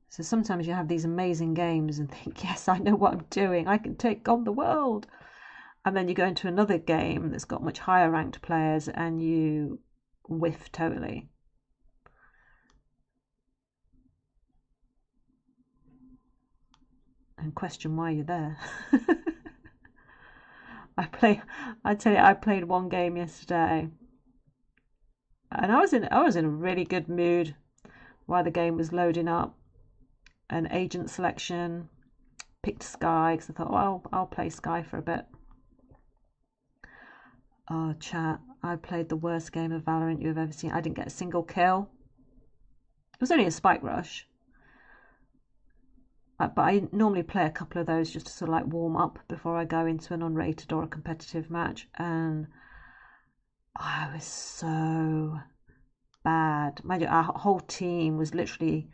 So sometimes you have these amazing games and think, yes, I know what I'm doing. I can take on the world. And then you go into another game that's got much higher ranked players and you whiff totally. And question why you're there. I tell you, I played one game yesterday, and I was in a really good mood while the game was loading up. An agent selection, picked Sky because I thought, well, I'll play Sky for a bit. Oh, chat, I played the worst game of Valorant you've ever seen. I didn't get a single kill. It was only a spike rush. But I normally play a couple of those just to sort of like warm up before I go into an unrated or a competitive match. And I was so bad. Our whole team was literally,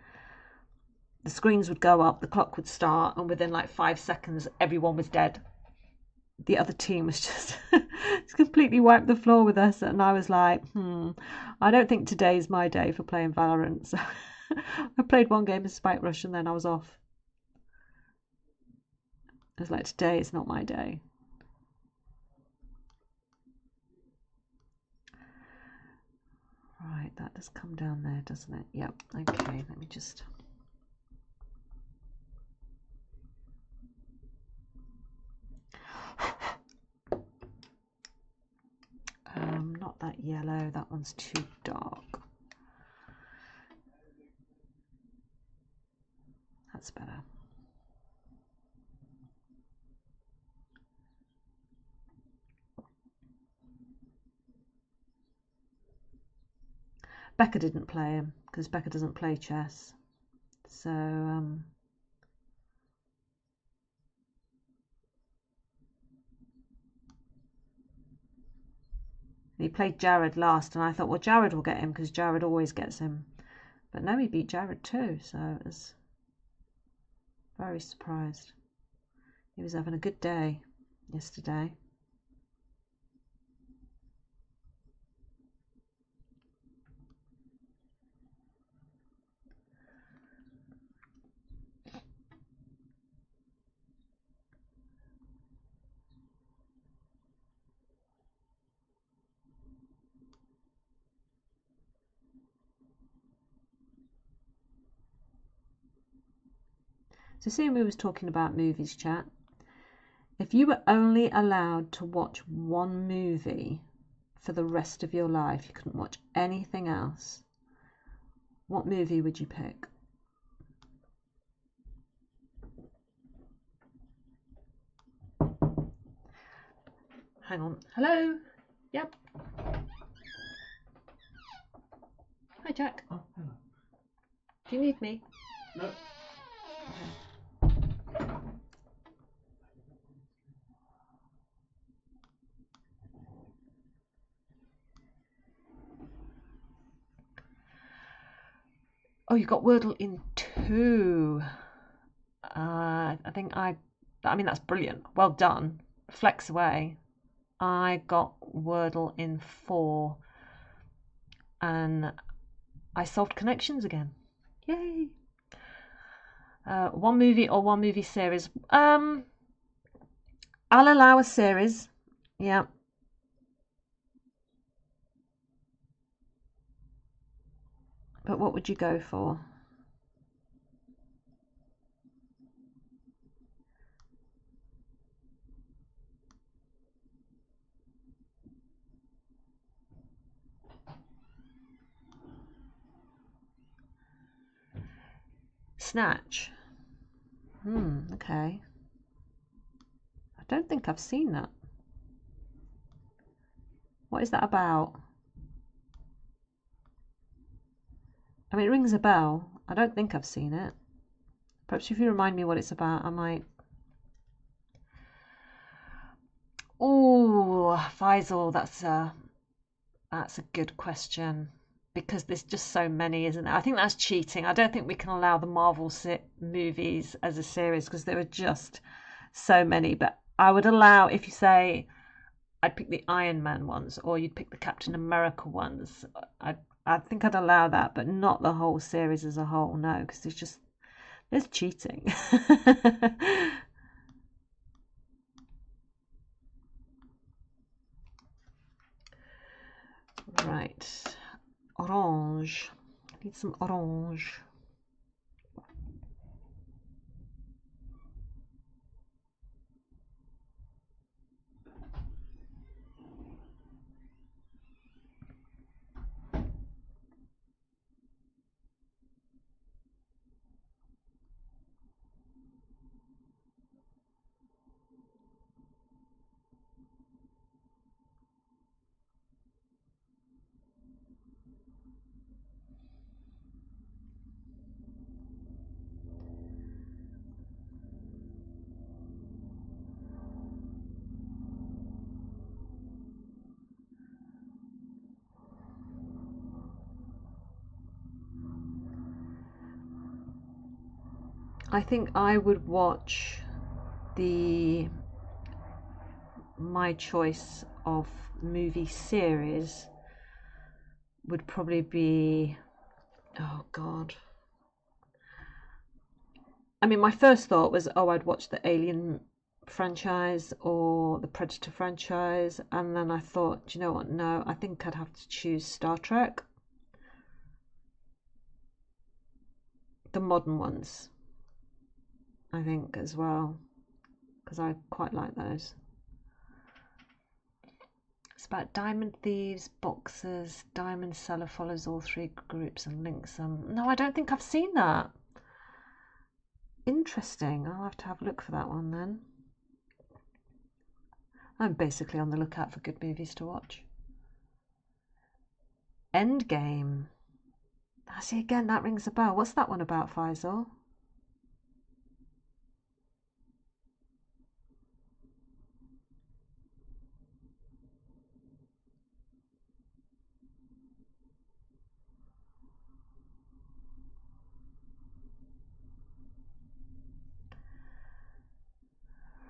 the screens would go up, the clock would start, and within like 5 seconds, everyone was dead. The other team was just completely wiped the floor with us, and I was like, I don't think today's my day for playing Valorant. So I played one game of Spike Rush and then I was off. I was like, today is not my day. Right, that does come down there, doesn't it? Yep. Okay, let me just... not that yellow, that one's too dark. That's better. Becca didn't play him because Becca doesn't play chess. So, he played Jared last, and I thought, well, Jared will get him because Jared always gets him. But no, he beat Jared too, so it was very surprised. He was having a good day yesterday. So seeing we was talking about movies, chat, if you were only allowed to watch one movie for the rest of your life, you couldn't watch anything else, what movie would you pick? Hang on. Hello? Yep. Hi, Jack. Oh, hello. Do you need me? No. Okay. Oh, you got Wordle in 2. I think I I mean, that's brilliant. Well done. Flex away. I got Wordle in 4 and I solved connections again. Yay. One movie or one movie series? I'll allow a series. Yeah. But what would you go for? Snatch. Okay. I don't think I've seen that. What is that about? I mean, it rings a bell. I don't think I've seen it. Perhaps if you remind me what it's about, I might. Oh, Faisal, that's a good question because there's just so many, isn't there? I think that's cheating. I don't think we can allow the Marvel movies as a series because there are just so many. But I would allow, if you say I'd pick the Iron Man ones or you'd pick the Captain America ones, I think I'd allow that, but not the whole series as a whole. No, because there's cheating. Right, orange. I need some orange. I think I would watch the my choice of movie series would probably be, oh God. I mean, my first thought was, oh, I'd watch the Alien franchise or the Predator franchise, and then I thought, do you know what? No, I think I'd have to choose Star Trek, the modern ones. I think as well, because I quite like those. It's about diamond thieves, boxers, diamond seller follows all 3 groups and links them. No, I don't think I've seen that. Interesting. I'll have to have a look for that one then. I'm basically on the lookout for good movies to watch. Endgame. I see again, that rings a bell. What's that one about, Faisal?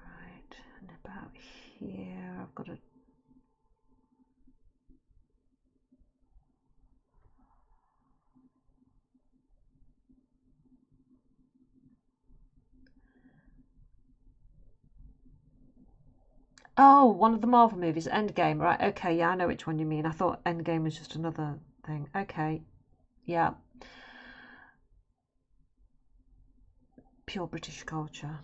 Right, and about here, I've got a. Oh, one of the Marvel movies, Endgame. Right, okay, yeah, I know which one you mean. I thought Endgame was just another thing. Okay, yeah. Pure British culture.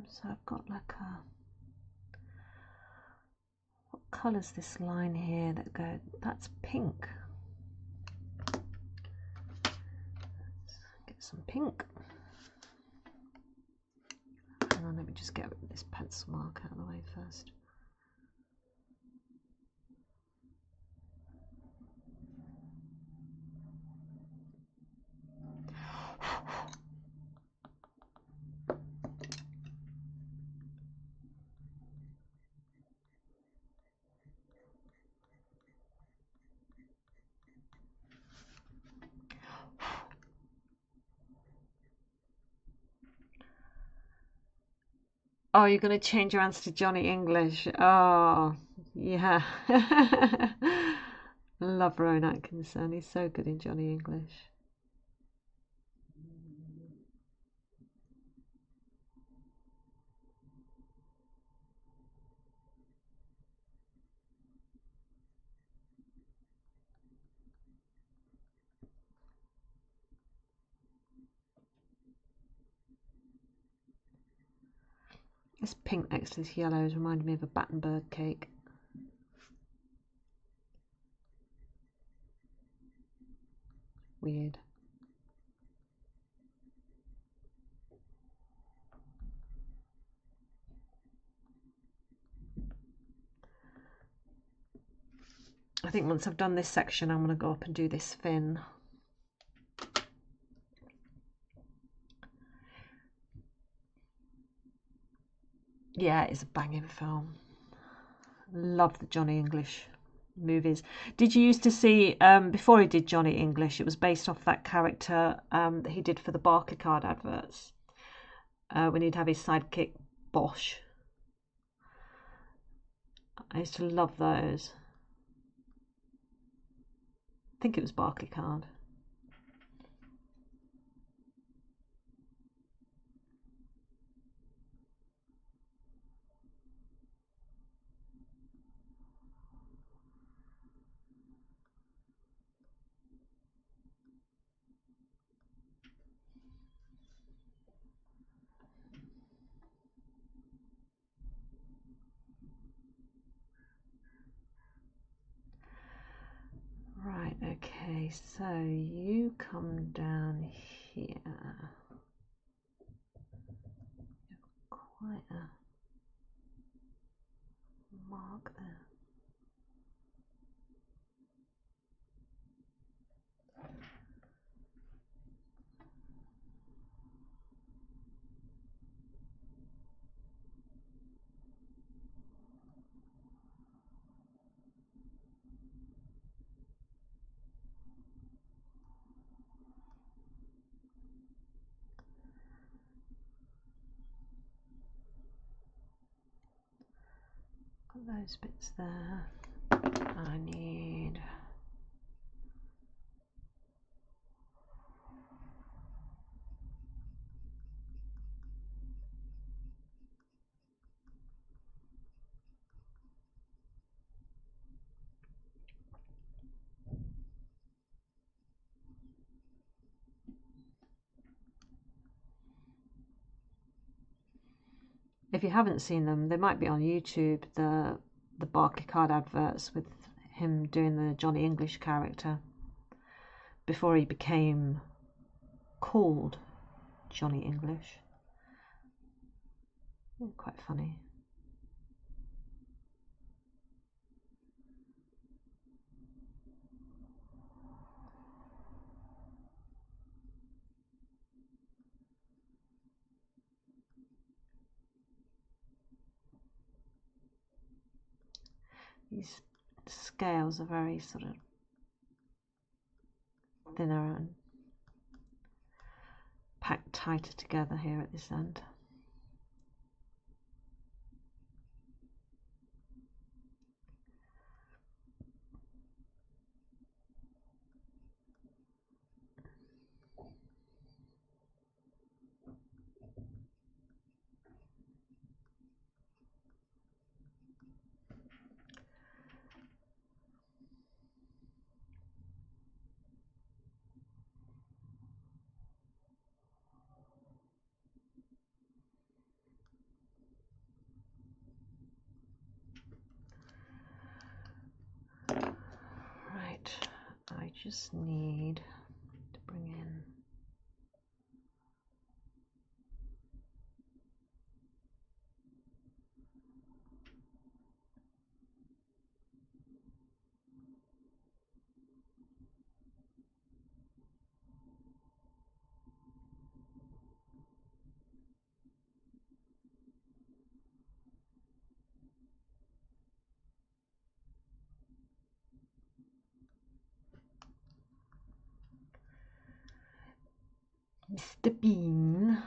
So I've got like a. What colour's this line here that go? That's pink. Let's get some pink. just get this pencil mark out of the way first. Oh, you're going to change your answer to Johnny English. Oh, yeah. Love Rowan Atkinson. He's so good in Johnny English. This pink next to this yellow is reminding me of a Battenberg cake. Weird. I think once I've done this section, I'm going to go up and do this fin. Yeah, it's a banging film. Love the Johnny English movies. Did you used to see, before he did Johnny English, it was based off that character that he did for the Barclaycard adverts, when he'd have his sidekick Bosch. I used to love those. I think it was Barclaycard. Right, okay, so you come down here. Quite a mark there. Got those bits there. I need if you haven't seen them, they might be on YouTube, the Barclaycard adverts with him doing the Johnny English character before he became called Johnny English. Quite funny. These scales are very sort of thinner and packed tighter together here at this end. I just need to bring in Mr. Bean.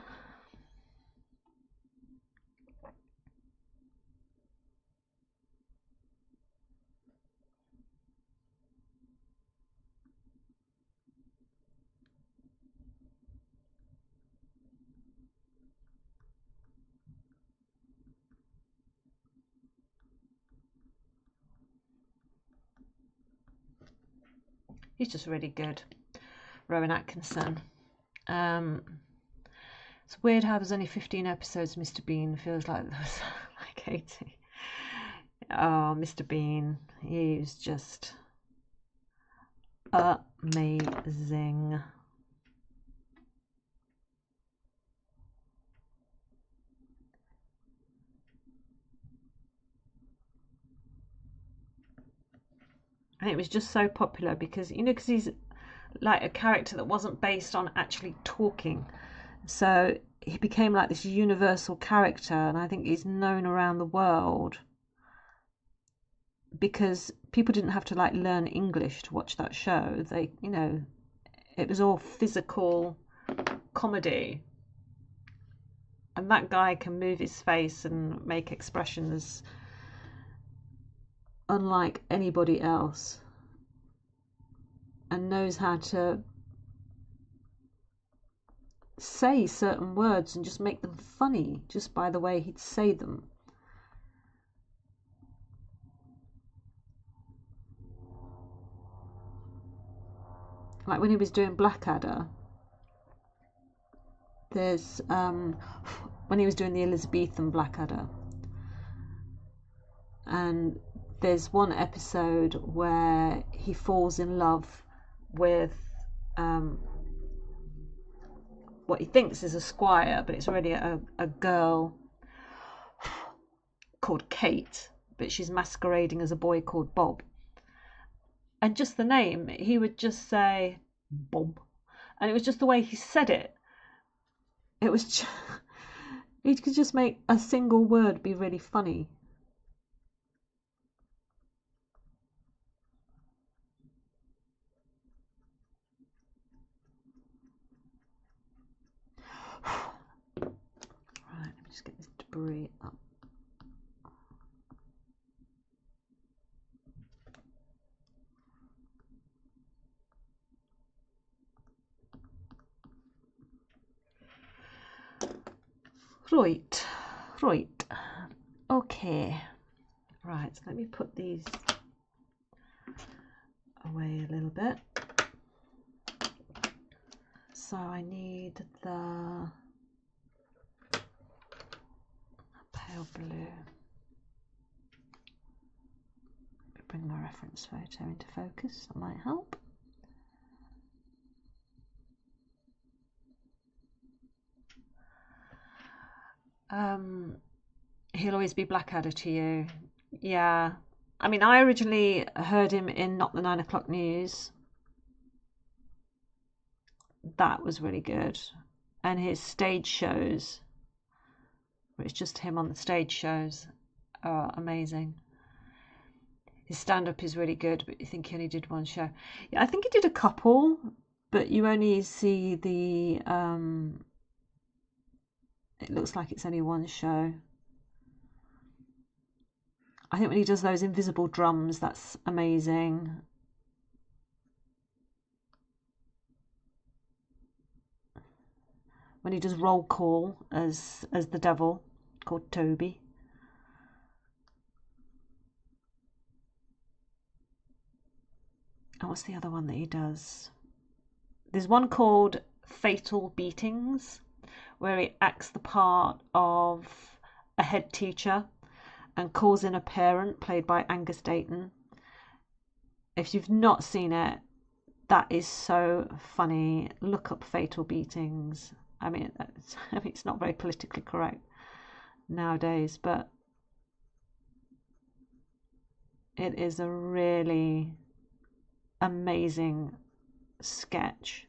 He's just really good, Rowan Atkinson. It's weird how there's only 15 episodes of Mr. Bean. Feels like there's like 80. Oh, Mr. Bean. He's just amazing. And it was just so popular because, you know, because he's like a character that wasn't based on actually talking. So he became like this universal character, and I think he's known around the world because people didn't have to like learn English to watch that show. They, you know, it was all physical comedy. And that guy can move his face and make expressions unlike anybody else, and knows how to say certain words and just make them funny just by the way he'd say them. Like when he was doing Blackadder, there's when he was doing the Elizabethan Blackadder, and there's one episode where he falls in love with what he thinks is a squire, but it's really a girl called Kate, but she's masquerading as a boy called Bob. And just the name, he would just say Bob, and it was just the way he said it. It was just, he could just make a single word be really funny. Right, let me just get this debris up. Right. Okay. Right, so let me put these away a little bit. So I need the pale blue. Bring my reference photo into focus, that might help. He'll always be Blackadder to you. Yeah. I mean, I originally heard him in Not the 9 O'Clock News. That was really good. And his stage shows, where it's just him on the stage shows, are amazing. His stand-up is really good, but you think he only did one show. Yeah, I think he did a couple, but you only see the... it looks like it's only one show. I think when he does those invisible drums, that's amazing. When he does roll call as the devil called Toby. And what's the other one that he does? There's one called Fatal Beatings, where he acts the part of a head teacher and calls in a parent played by Angus Dayton. If you've not seen it, that is so funny. Look up Fatal Beatings. I mean, it's not very politically correct nowadays, but it is a really amazing sketch.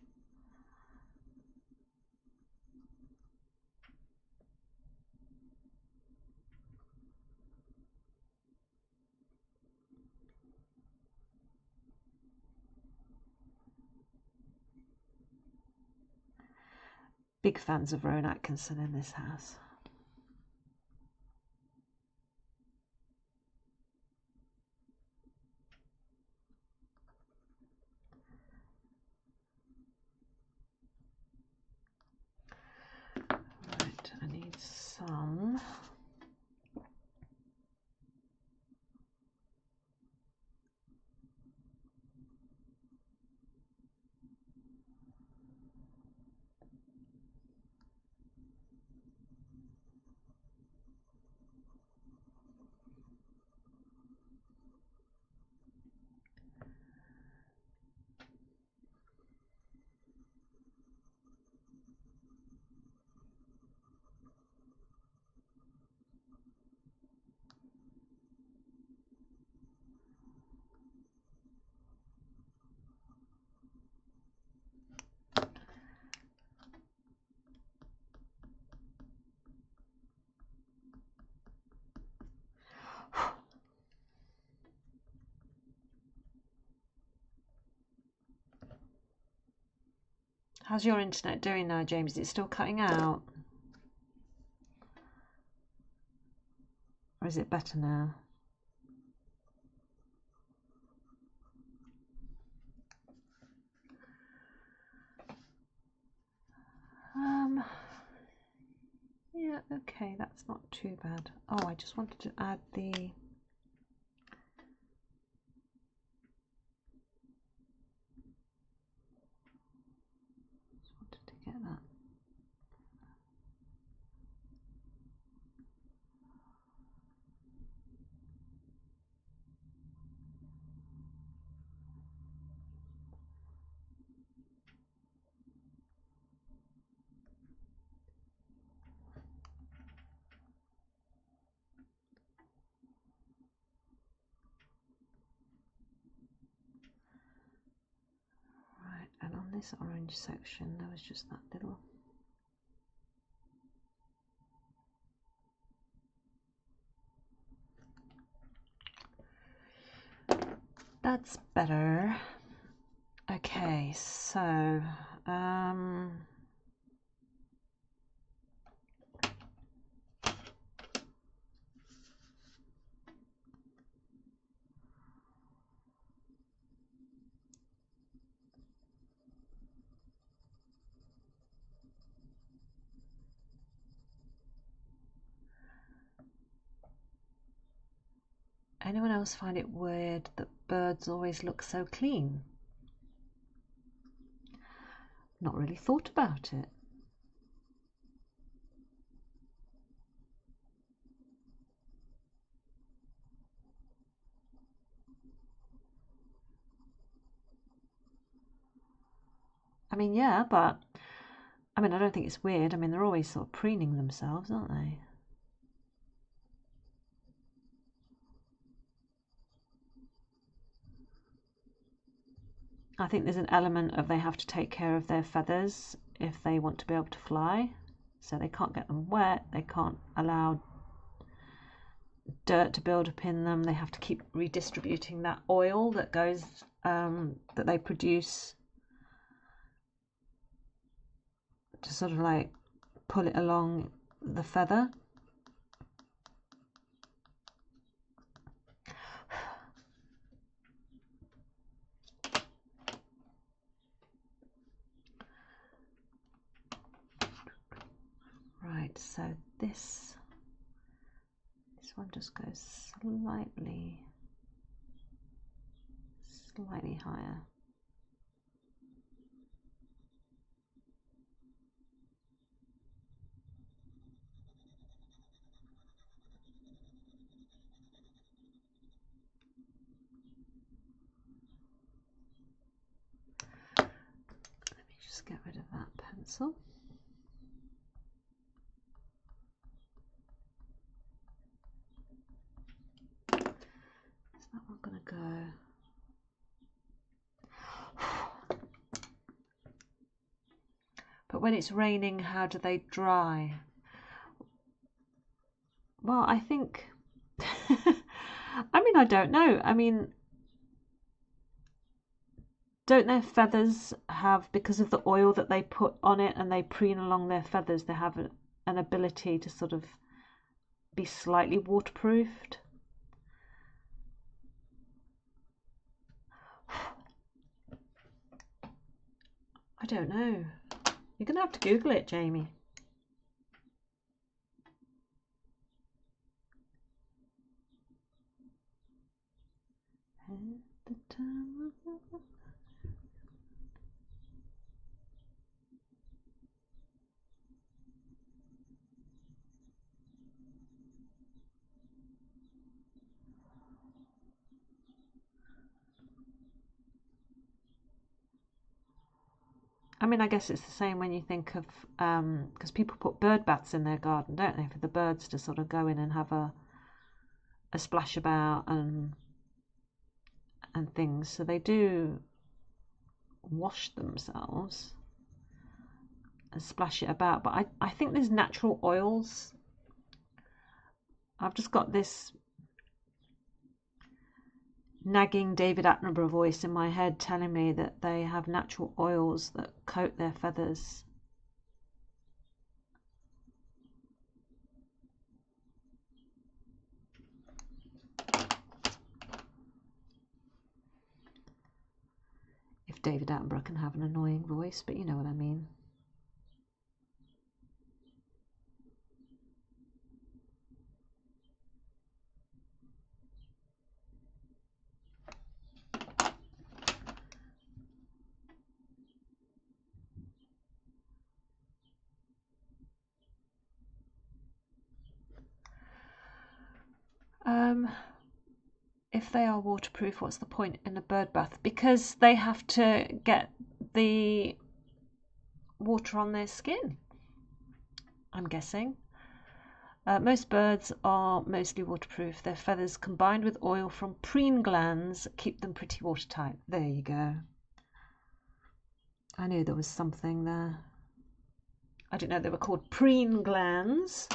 Big fans of Rowan Atkinson in this house. Right, I need some. How's your internet doing now, James? Is it still cutting out? Or is it better now? Yeah, okay, that's not too bad. Oh, I just wanted to add the... Just wanted to get that. Right, and on this orange section, there was just that little... That's better. Okay, so anyone else find it weird that birds always look so clean? Not really thought about it. I mean, yeah, but I mean, I don't think it's weird. I mean, they're always sort of preening themselves, aren't they? I think there's an element of they have to take care of their feathers if they want to be able to fly. So they can't get them wet, they can't allow dirt to build up in them. They have to keep redistributing that oil that goes, that they produce to sort of like pull it along the feather. Right, so this one just goes slightly higher. Let me just get rid of that pencil. Is that one going to go? But when it's raining, how do they dry? Well, I think, I mean, I don't know. I mean, don't their feathers have, because of the oil that they put on it and they preen along their feathers, they have an ability to sort of be slightly waterproofed? I don't know. You're going to have to Google it, Jamie. I mean, I guess it's the same when you think of, because people put bird baths in their garden, don't they, for the birds to sort of go in and have a splash about and things. So they do wash themselves and splash it about. But I think there's natural oils. I've just got this nagging David Attenborough voice in my head telling me that they have natural oils that coat their feathers. If David Attenborough can have an annoying voice, but you know what I mean. If they are waterproof, what's the point in a bird bath? Because they have to get the water on their skin, I'm guessing. Most birds are mostly waterproof. Their feathers combined with oil from preen glands keep them pretty watertight. There you go. I knew there was something there. I didn't know they were called preen glands.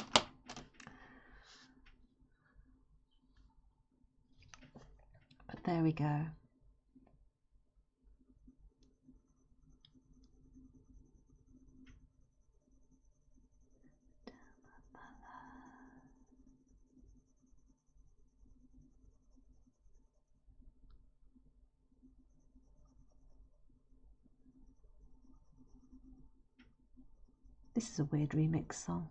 But there we go. This is a weird remix song.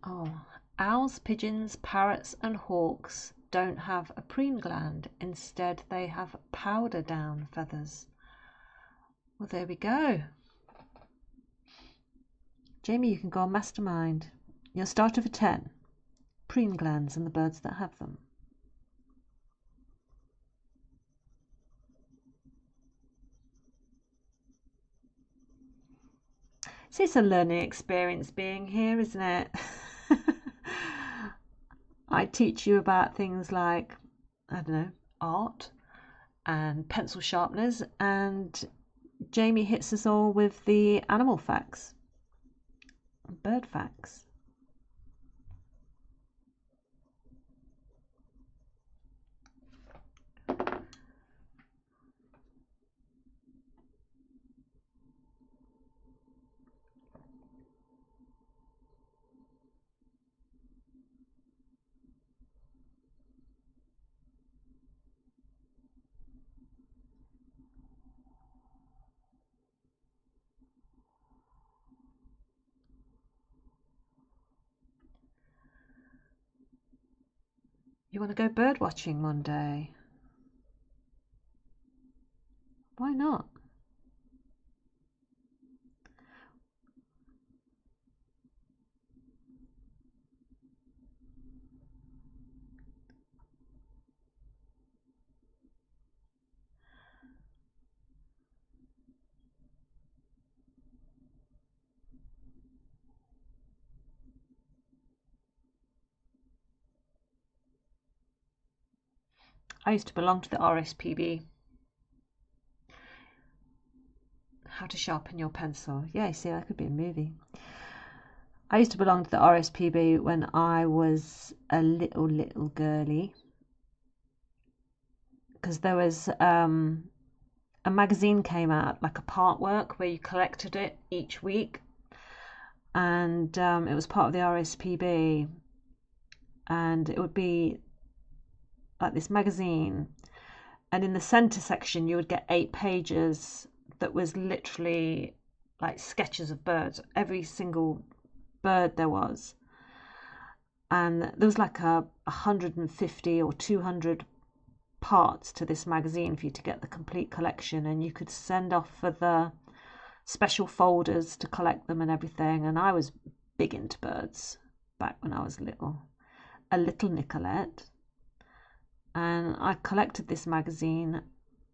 Oh, owls, pigeons, parrots and hawks don't have a preen gland. Instead, they have powder down feathers. Well, there we go. Jamie, you can go on Mastermind. You'll start with 10. Preen glands and the birds that have them. So it's a learning experience being here, isn't it? I teach you about things like, I don't know, art and pencil sharpeners, and Jamie hits us all with the animal facts, bird facts. You want to go bird watching one day? Why not? I used to belong to the RSPB. How to sharpen your pencil. Yeah, you see, that could be a movie. I used to belong to the RSPB when I was a little girly. because there was a magazine came out, like a part work, where you collected it each week, and it was part of the RSPB, and it would be like this magazine, and in the center section you would get 8 pages that was literally like sketches of birds, every single bird there was, and there was like 150 or 200 parts to this magazine for you to get the complete collection, and you could send off for the special folders to collect them and everything. And I was big into birds back when I was a little Nicolette, and I collected this magazine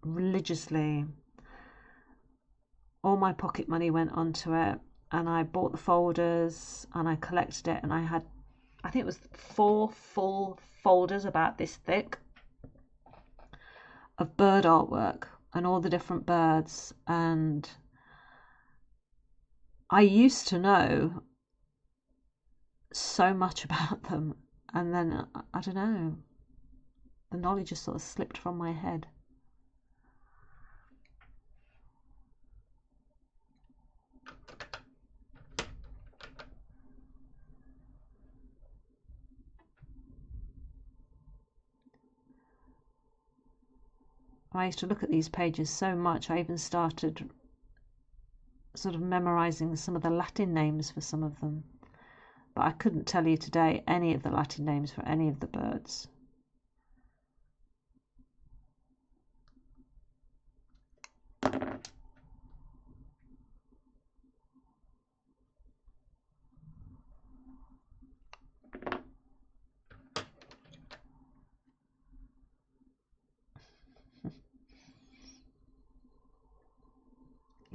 religiously. All my pocket money went onto it, and I bought the folders and I collected it, and I think it was 4 full folders about this thick of bird artwork and all the different birds. And I used to know so much about them, and then I don't know, the knowledge just sort of slipped from my head. I used to look at these pages so much, I even started sort of memorizing some of the Latin names for some of them. But I couldn't tell you today any of the Latin names for any of the birds.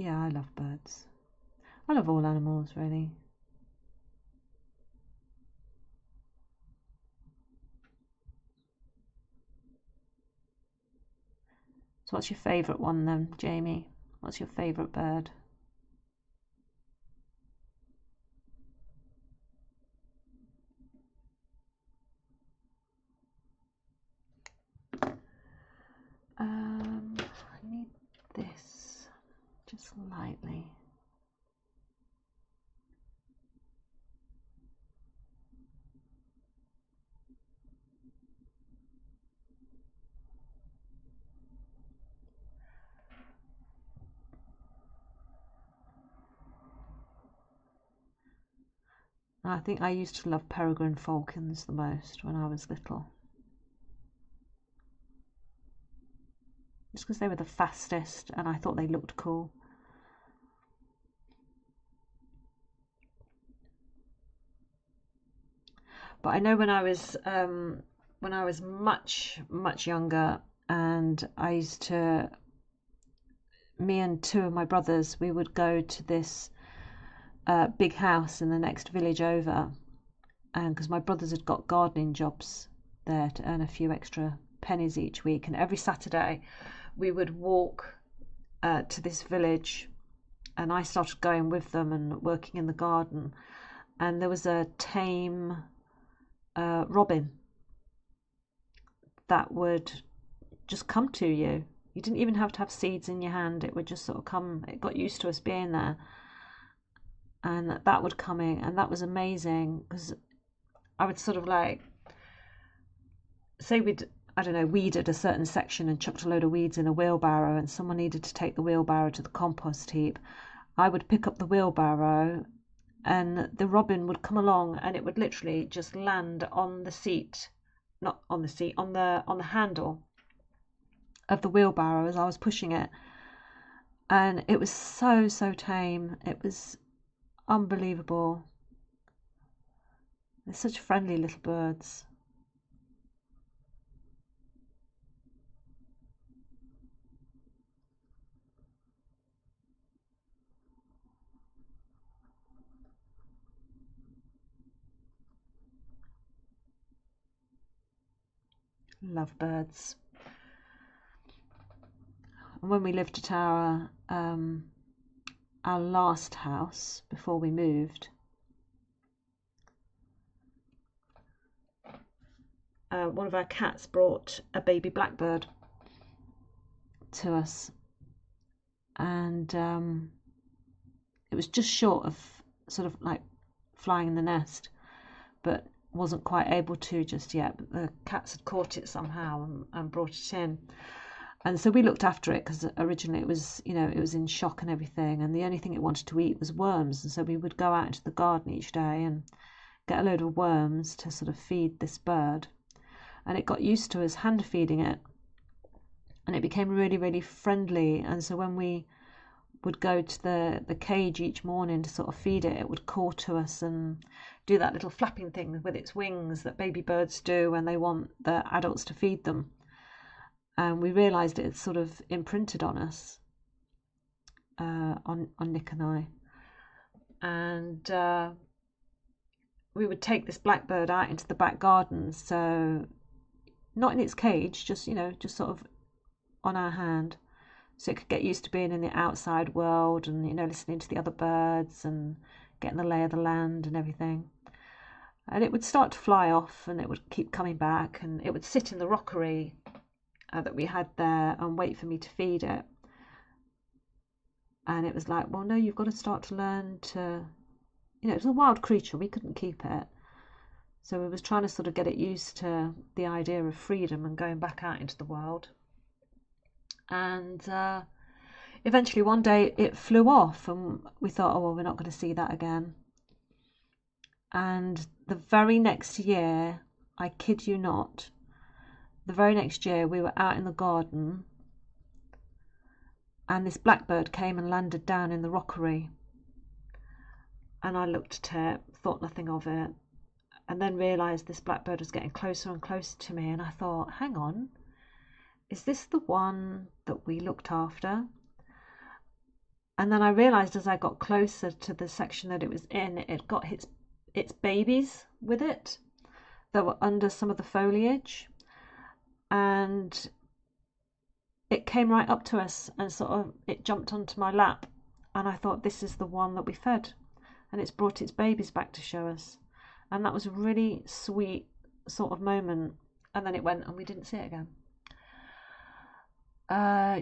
Yeah, I love birds. I love all animals, really. So what's your favourite one then, Jamie? What's your favourite bird? I need this just lightly. I think I used to love peregrine falcons the most when I was little. Just because they were the fastest and I thought they looked cool. But I know when I was much younger, and me and 2 of my brothers, we would go to this big house in the next village over, and because my brothers had got gardening jobs there to earn a few extra pennies each week, and every Saturday we would walk to this village, and I started going with them and working in the garden, and there was a tame robin that would just come to you. You didn't even have to have seeds in your hand. It would just sort of come. It got used to us being there, and that would come in, and that was amazing because I would sort of like say I don't know, weeded a certain section and chucked a load of weeds in a wheelbarrow, and someone needed to take the wheelbarrow to the compost heap. I would pick up the wheelbarrow, and the robin would come along, and it would literally just land on the seat, not on the seat, on the handle of the wheelbarrow as I was pushing it. And it was so tame. It was unbelievable. They're such friendly little birds. Love birds. And when we lived at our last house before we moved, one of our cats brought a baby blackbird, to us, and it was just short of sort of like flying in the nest, but wasn't quite able to just yet. But the cats had caught it somehow and brought it in. And so we looked after it because originally it was, it was in shock and everything. And the only thing it wanted to eat was worms. And so we would go out into the garden each day and get a load of worms to sort of feed this bird. And it got used to us hand feeding it. And it became really, really friendly. And so when we would go to the cage each morning to sort of feed it, it would call to us and do that little flapping thing with its wings that baby birds do when they want the adults to feed them. And we realised it had sort of imprinted on us, on Nick and I. And we would take this blackbird out into the back garden, so not in its cage, just sort of on our hand, so it could get used to being in the outside world and listening to the other birds and getting the lay of the land and everything. And it would start to fly off, and it would keep coming back, and it would sit in the rockery that we had there and wait for me to feed it. And it was like, well, no, you've got to start to learn to, it was a wild creature, we couldn't keep it. So we was trying to sort of get it used to the idea of freedom and going back out into the world. And eventually one day it flew off, and we thought, oh, well, we're not going to see that again. And the very next year, I kid you not, the very next year we were out in the garden, and this blackbird came and landed down in the rockery. And I looked at it, thought nothing of it, and then realised this blackbird was getting closer and closer to me. And I thought, hang on, is this the one that we looked after? And then I realised as I got closer to the section that it was in, it got its babies with it that were under some of the foliage. And it came right up to us and sort of, it jumped onto my lap. And I thought, this is the one that we fed. And it's brought its babies back to show us. And that was a really sweet sort of moment. And then it went and we didn't see it again.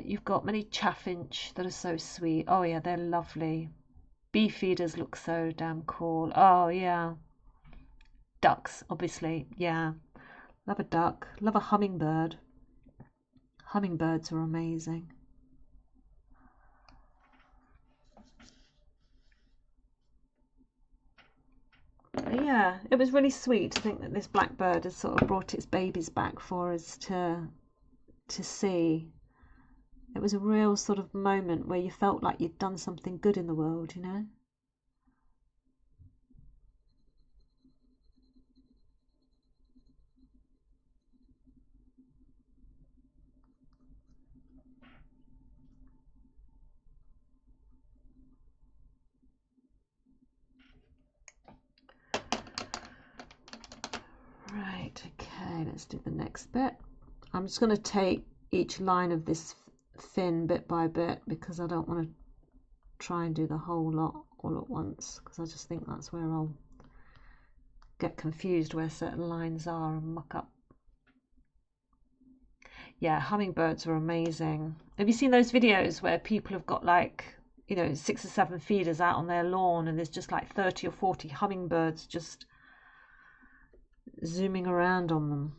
You've got many chaffinch that are so sweet. Oh yeah, they're lovely. Bee feeders look so damn cool. Oh yeah. Ducks, obviously. Yeah. Love a duck. Love a hummingbird. Hummingbirds are amazing. Yeah, it was really sweet to think that this blackbird has sort of brought its babies back for us to see. It was a real sort of moment where you felt like you'd done something good in the world, Right, okay, let's do the next bit. I'm just going to take each line of this fin bit by bit because I don't want to try and do the whole lot all at once, because I just think that's where I'll get confused where certain lines are and muck up. Yeah, hummingbirds are amazing. Have you seen those videos where people have got like, 6 or 7 feeders out on their lawn and there's just like 30 or 40 hummingbirds just zooming around on them?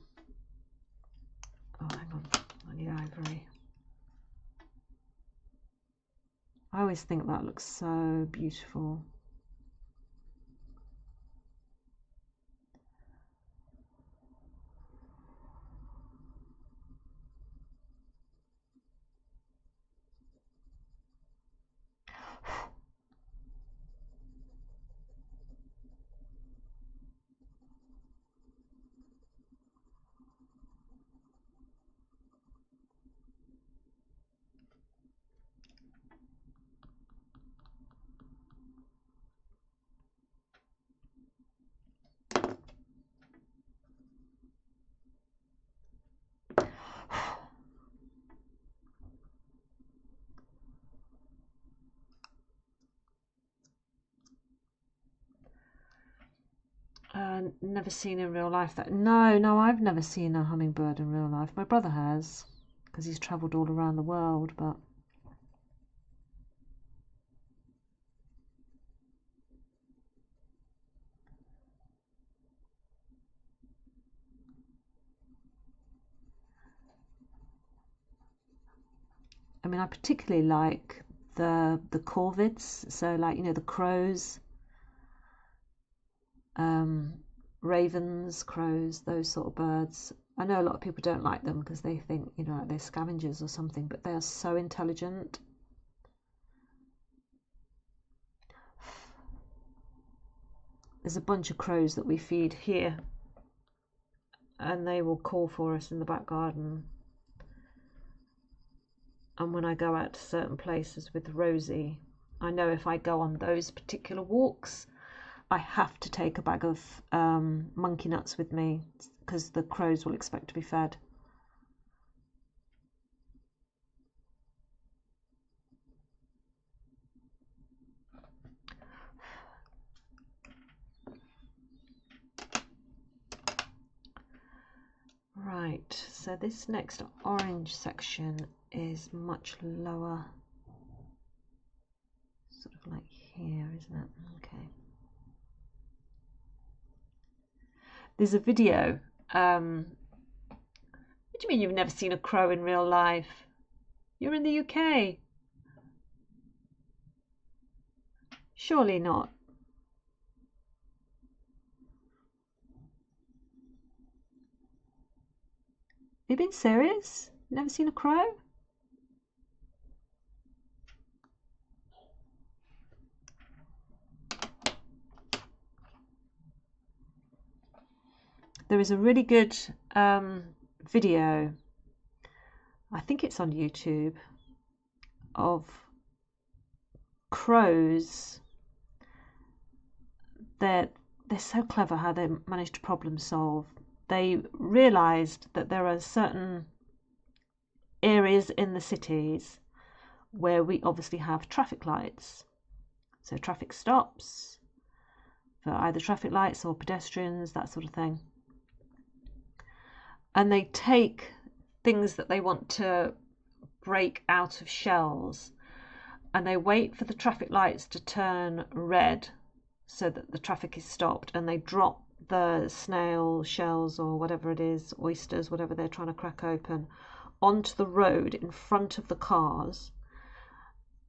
Oh, hang on, I need ivory. I always think that looks so beautiful. Never seen in real life that. No, I've never seen a hummingbird in real life. My brother has, because he's travelled all around the world. But I mean, I particularly like the corvids, so like, you know, the crows, ravens, crows, those sort of birds. I know a lot of people don't like them because they think, you know, like they're scavengers or something, but they are so intelligent. There's a bunch of crows that we feed here, and they will call for us in the back garden. And when I go out to certain places with Rosie, I know if I go on those particular walks, I have to take a bag of monkey nuts with me because the crows will expect to be fed. Right, so this next orange section is much lower, sort of like here, isn't it? Okay. There's a video. What do you mean you've never seen a crow in real life? You're in the UK. Surely not. You been serious? Never seen a crow? There is a really good video, I think it's on YouTube, of crows. They're so clever how they manage to problem solve. They realised that there are certain areas in the cities where we obviously have traffic lights. So traffic stops for either traffic lights or pedestrians, that sort of thing. And they take things that they want to break out of shells, and they wait for the traffic lights to turn red so that the traffic is stopped, and they drop the snail shells or whatever it is, oysters, whatever they're trying to crack open, onto the road in front of the cars,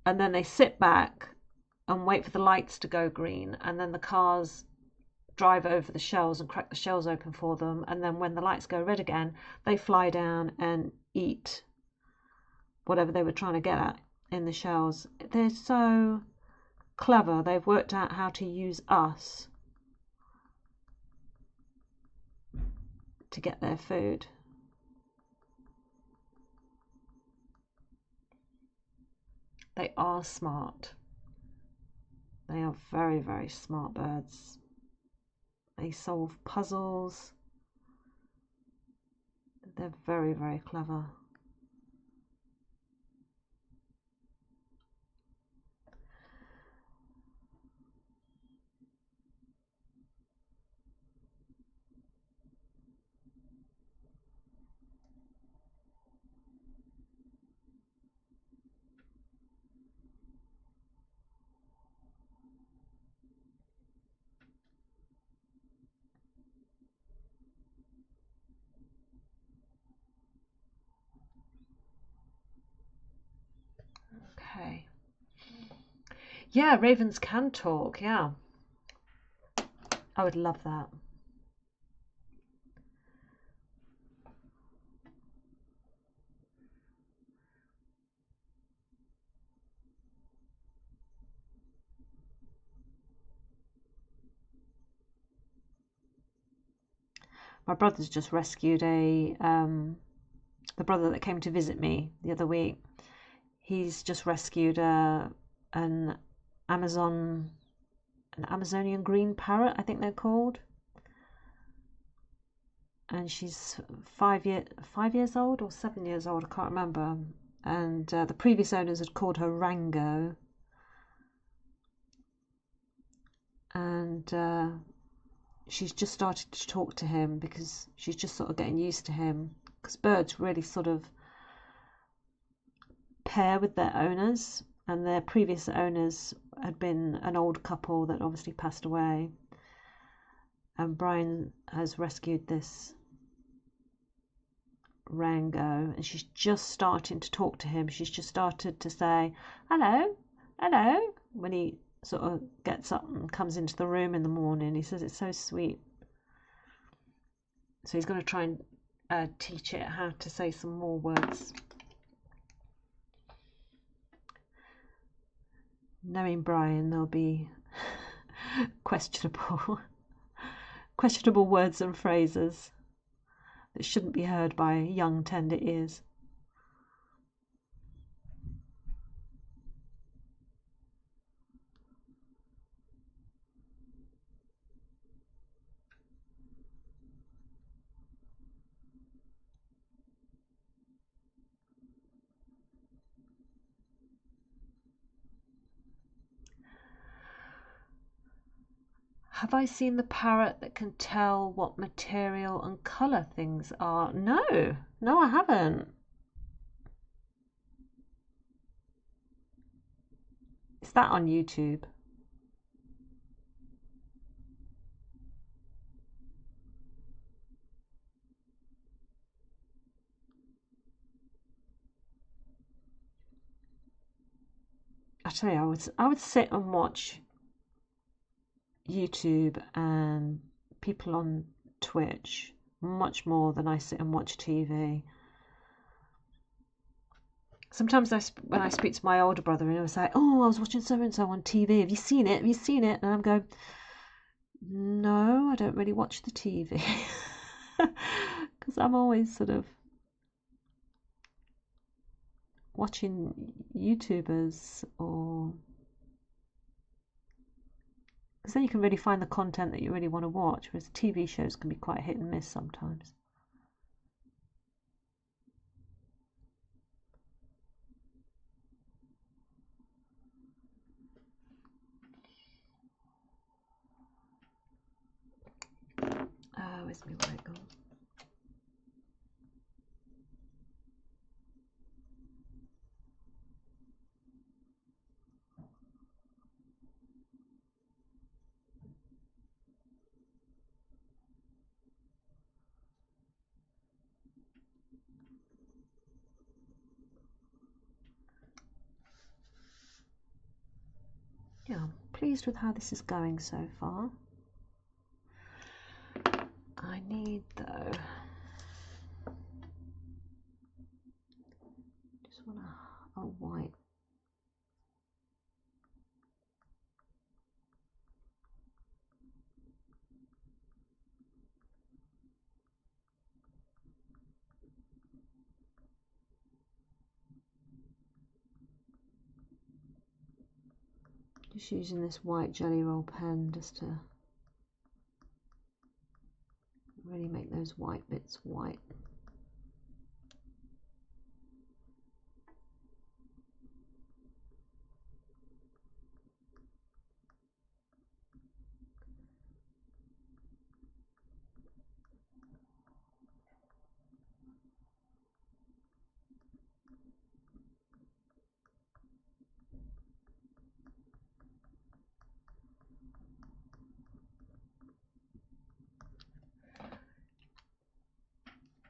and then they sit back and wait for the lights to go green, and then the cars drive over the shells and crack the shells open for them, and then when the lights go red again, they fly down and eat whatever they were trying to get at in the shells. They're so clever. They've worked out how to use us to get their food. They are smart. They are very, very smart birds. They solve puzzles. They're very, very clever. Okay. Yeah, ravens can talk, yeah. I would love that. My brother's just rescued the brother that came to visit me the other week. He's just rescued an Amazonian green parrot, I think they're called. And she's 5 years old or 7 years old, I can't remember. And the previous owners had called her Rango. And she's just started to talk to him because she's just sort of getting used to him. Because birds really sort of pair with their owners, and their previous owners had been an old couple that obviously passed away. And Brian has rescued this Rango, and she's just starting to talk to him. She's just started to say, hello, hello, when he sort of gets up and comes into the room in the morning. He says it's so sweet. So he's going to try and teach it how to say some more words. Knowing Brian, there'll be questionable words and phrases that shouldn't be heard by young, tender ears. Have I seen the parrot that can tell what material and colour things are? No, I haven't. Is that on YouTube? I tell you, I would sit and watch YouTube and people on Twitch much more than I sit and watch TV. Sometimes when I speak to my older brother, he'll say, oh, I was watching so and so on TV. Have you seen it? Have you seen it? And I'm going, no, I don't really watch the TV. Because I'm always sort of watching YouTubers, or because then you can really find the content that you really want to watch, whereas TV shows can be quite hit and miss sometimes. Where's my white gone? Yeah, I'm pleased with how this is going so far. I need, though, just want a white. Just using this white Jelly Roll pen just to really make those white bits white.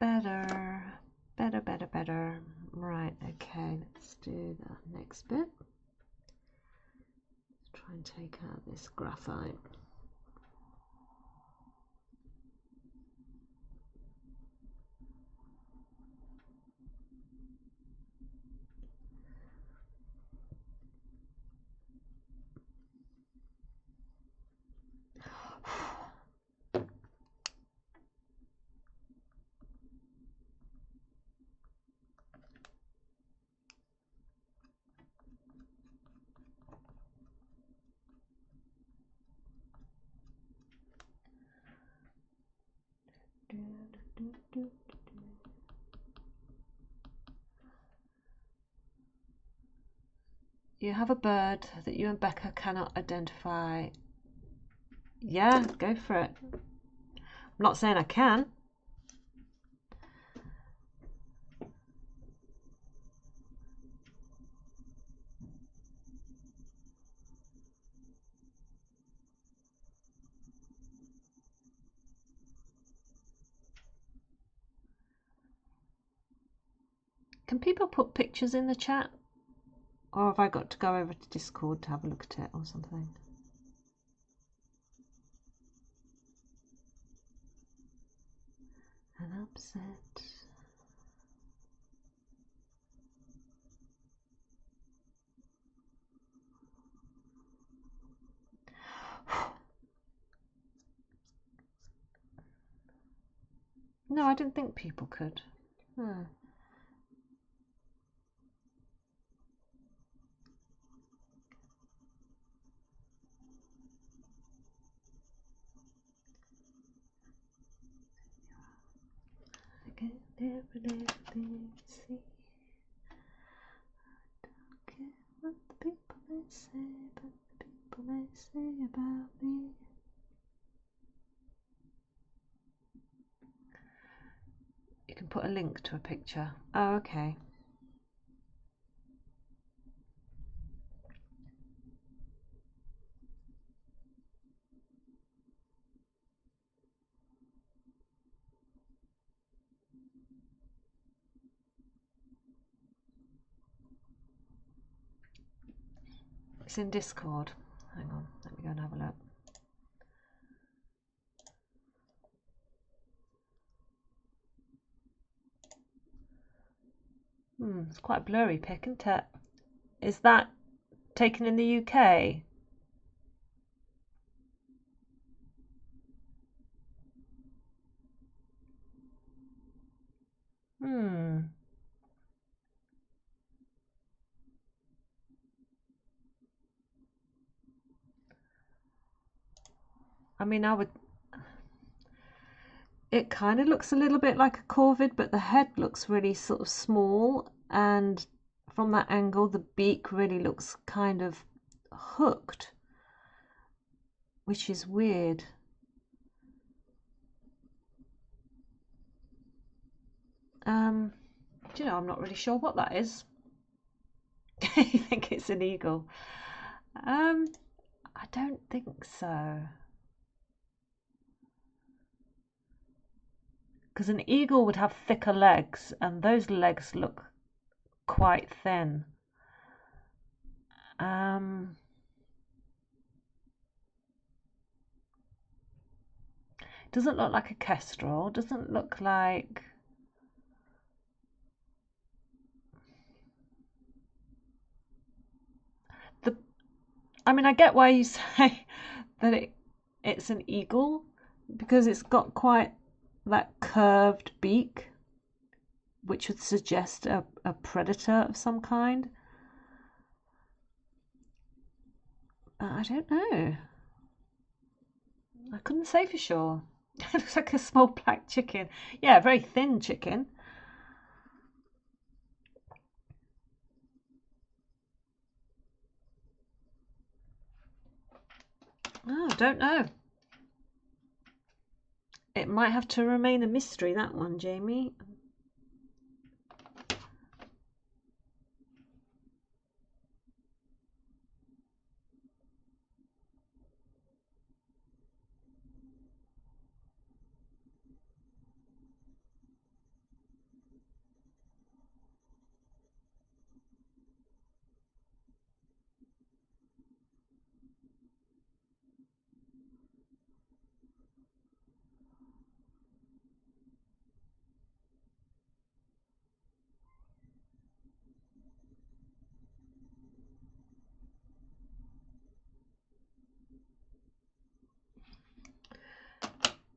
Better. Right, okay, let's do the next bit. Let's try and take out this graphite. You have a bird that you and Becca cannot identify. Yeah, go for it. I'm not saying I can. Can people put pictures in the chat? Or have I got to go over to Discord to have a look at it or something? An upset. No, I didn't think people could. Hmm. I can never see. I don't care what the people may say, but the people may say about me. You can put a link to a picture. Oh, okay. It's in Discord. Hang on, let me go and have a look. It's quite a blurry pic, isn't it? Is that taken in the UK? I mean, it kind of looks a little bit like a corvid, but the head looks really sort of small, and from that angle, the beak really looks kind of hooked, which is weird. Do you know, I'm not really sure what that is. You think it's an eagle? I don't think so. Because an eagle would have thicker legs, and those legs look quite thin. Doesn't look like a kestrel. Doesn't look like... I mean, I get why you say that it's an eagle, because it's got quite that curved beak, which would suggest a predator of some kind. I don't know. I couldn't say for sure. It looks like a small black chicken. Yeah, very thin chicken. Oh, I don't know. It might have to remain a mystery, that one, Jamie.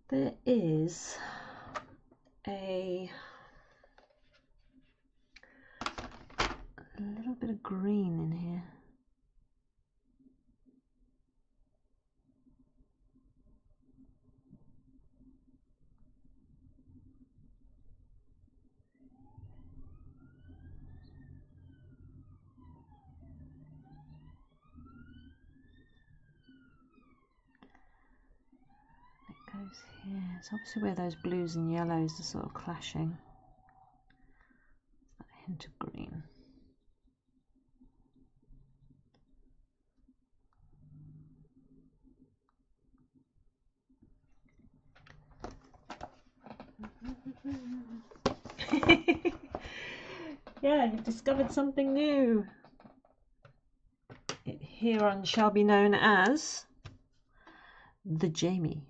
There is a little bit of green in here. Goes here. It's obviously where those blues and yellows are sort of clashing. That hint of green. Yeah, you've discovered something new. It hereon shall be known as the Jamie.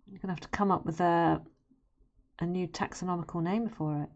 You're going to have to come up with a new taxonomical name for it.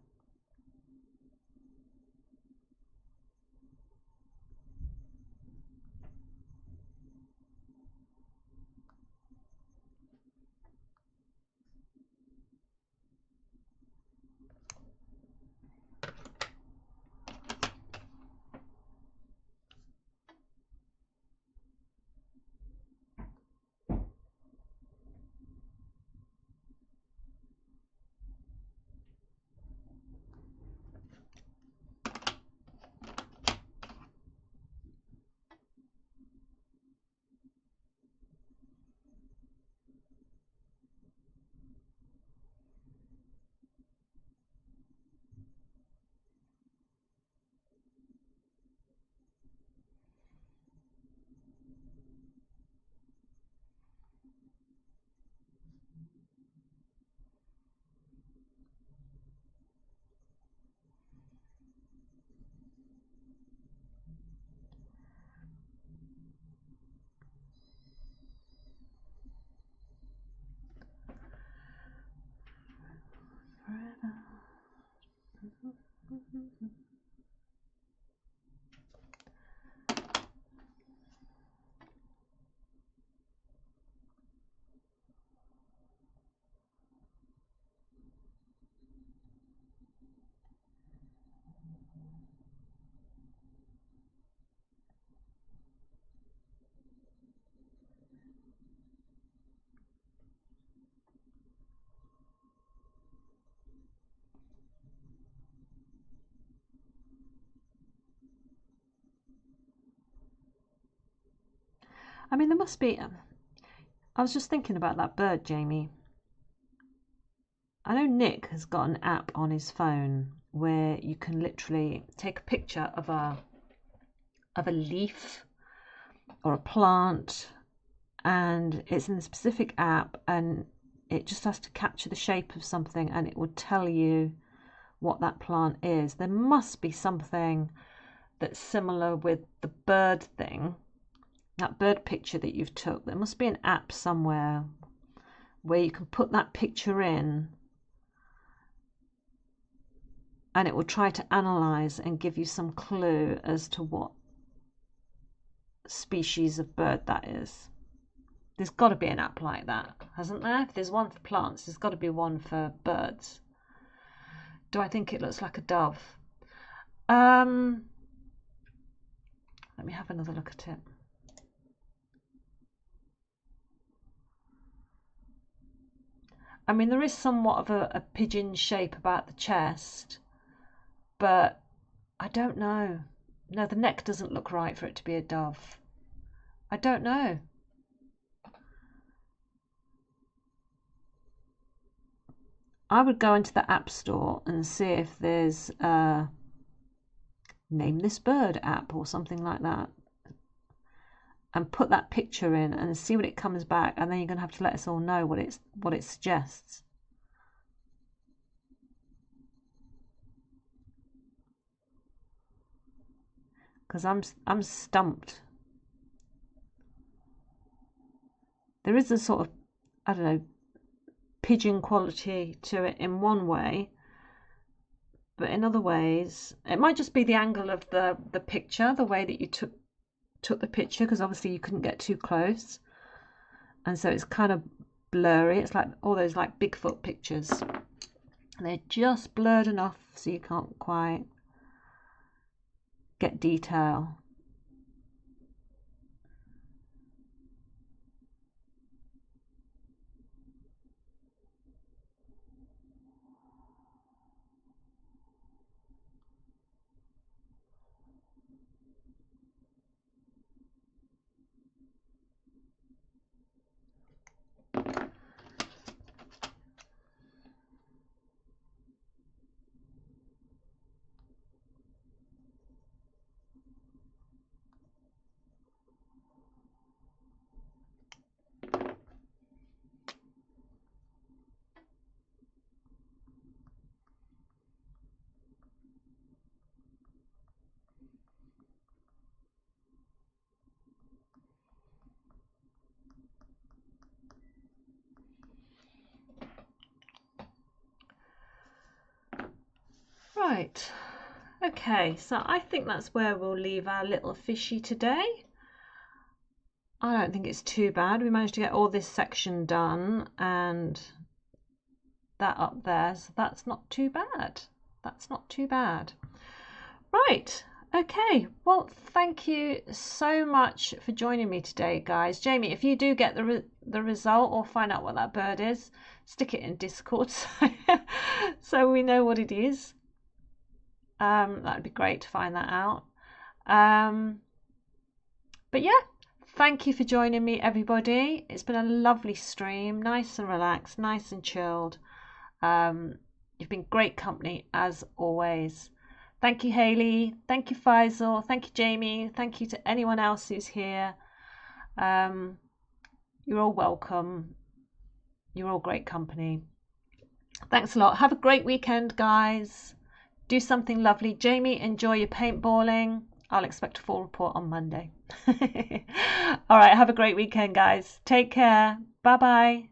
I mean, there must be. I was just thinking about that bird, Jamie. I know Nick has got an app on his phone where you can literally take a picture of a leaf or a plant, and it's in a specific app, and it just has to capture the shape of something, and it will tell you what that plant is. There must be something that's similar with the bird thing, that bird picture that you've took. There must be an app somewhere where you can put that picture in and it will try to analyze and give you some clue as to what species of bird that is. There's got to be an app like that, hasn't there? If there's one for plants, there's got to be one for birds. Do I think it looks like a dove? Let me have another look at it. I mean, there is somewhat of a pigeon shape about the chest, but I don't know. No, the neck doesn't look right for it to be a dove. I don't know. I would go into the App Store and see if there's a Name This Bird app or something like that, and put that picture in and see what it comes back, and then you're going to have to let us all know what it suggests. Because I'm stumped. There is a sort of, I don't know, pigeon quality to it in one way, but in other ways it might just be the angle of the picture, the way that you took the picture, because obviously you couldn't get too close, and so it's kind of blurry. It's like all those like Bigfoot pictures, and they're just blurred enough so you can't quite get detail. Right, okay, so I think that's where we'll leave our little fishy today. I don't think it's too bad. We managed to get all this section done and that up there, so that's not too bad. That's not too bad. Right, okay, well, thank you so much for joining me today, guys. Jamie, if you do get the result or find out what that bird is, stick it in Discord so we know what it is. That'd be great to find that out. But yeah, thank you for joining me, everybody. It's been a lovely stream, nice and relaxed, nice and chilled. You've been great company as always. Thank you, Hayley. Thank you, Faisal. Thank you, Jamie. Thank you to anyone else who's here. You're all welcome. You're all great company. Thanks a lot. Have a great weekend, guys. Do something lovely. Jamie, enjoy your paintballing. I'll expect a full report on Monday. All right, have a great weekend, guys. Take care. Bye-bye.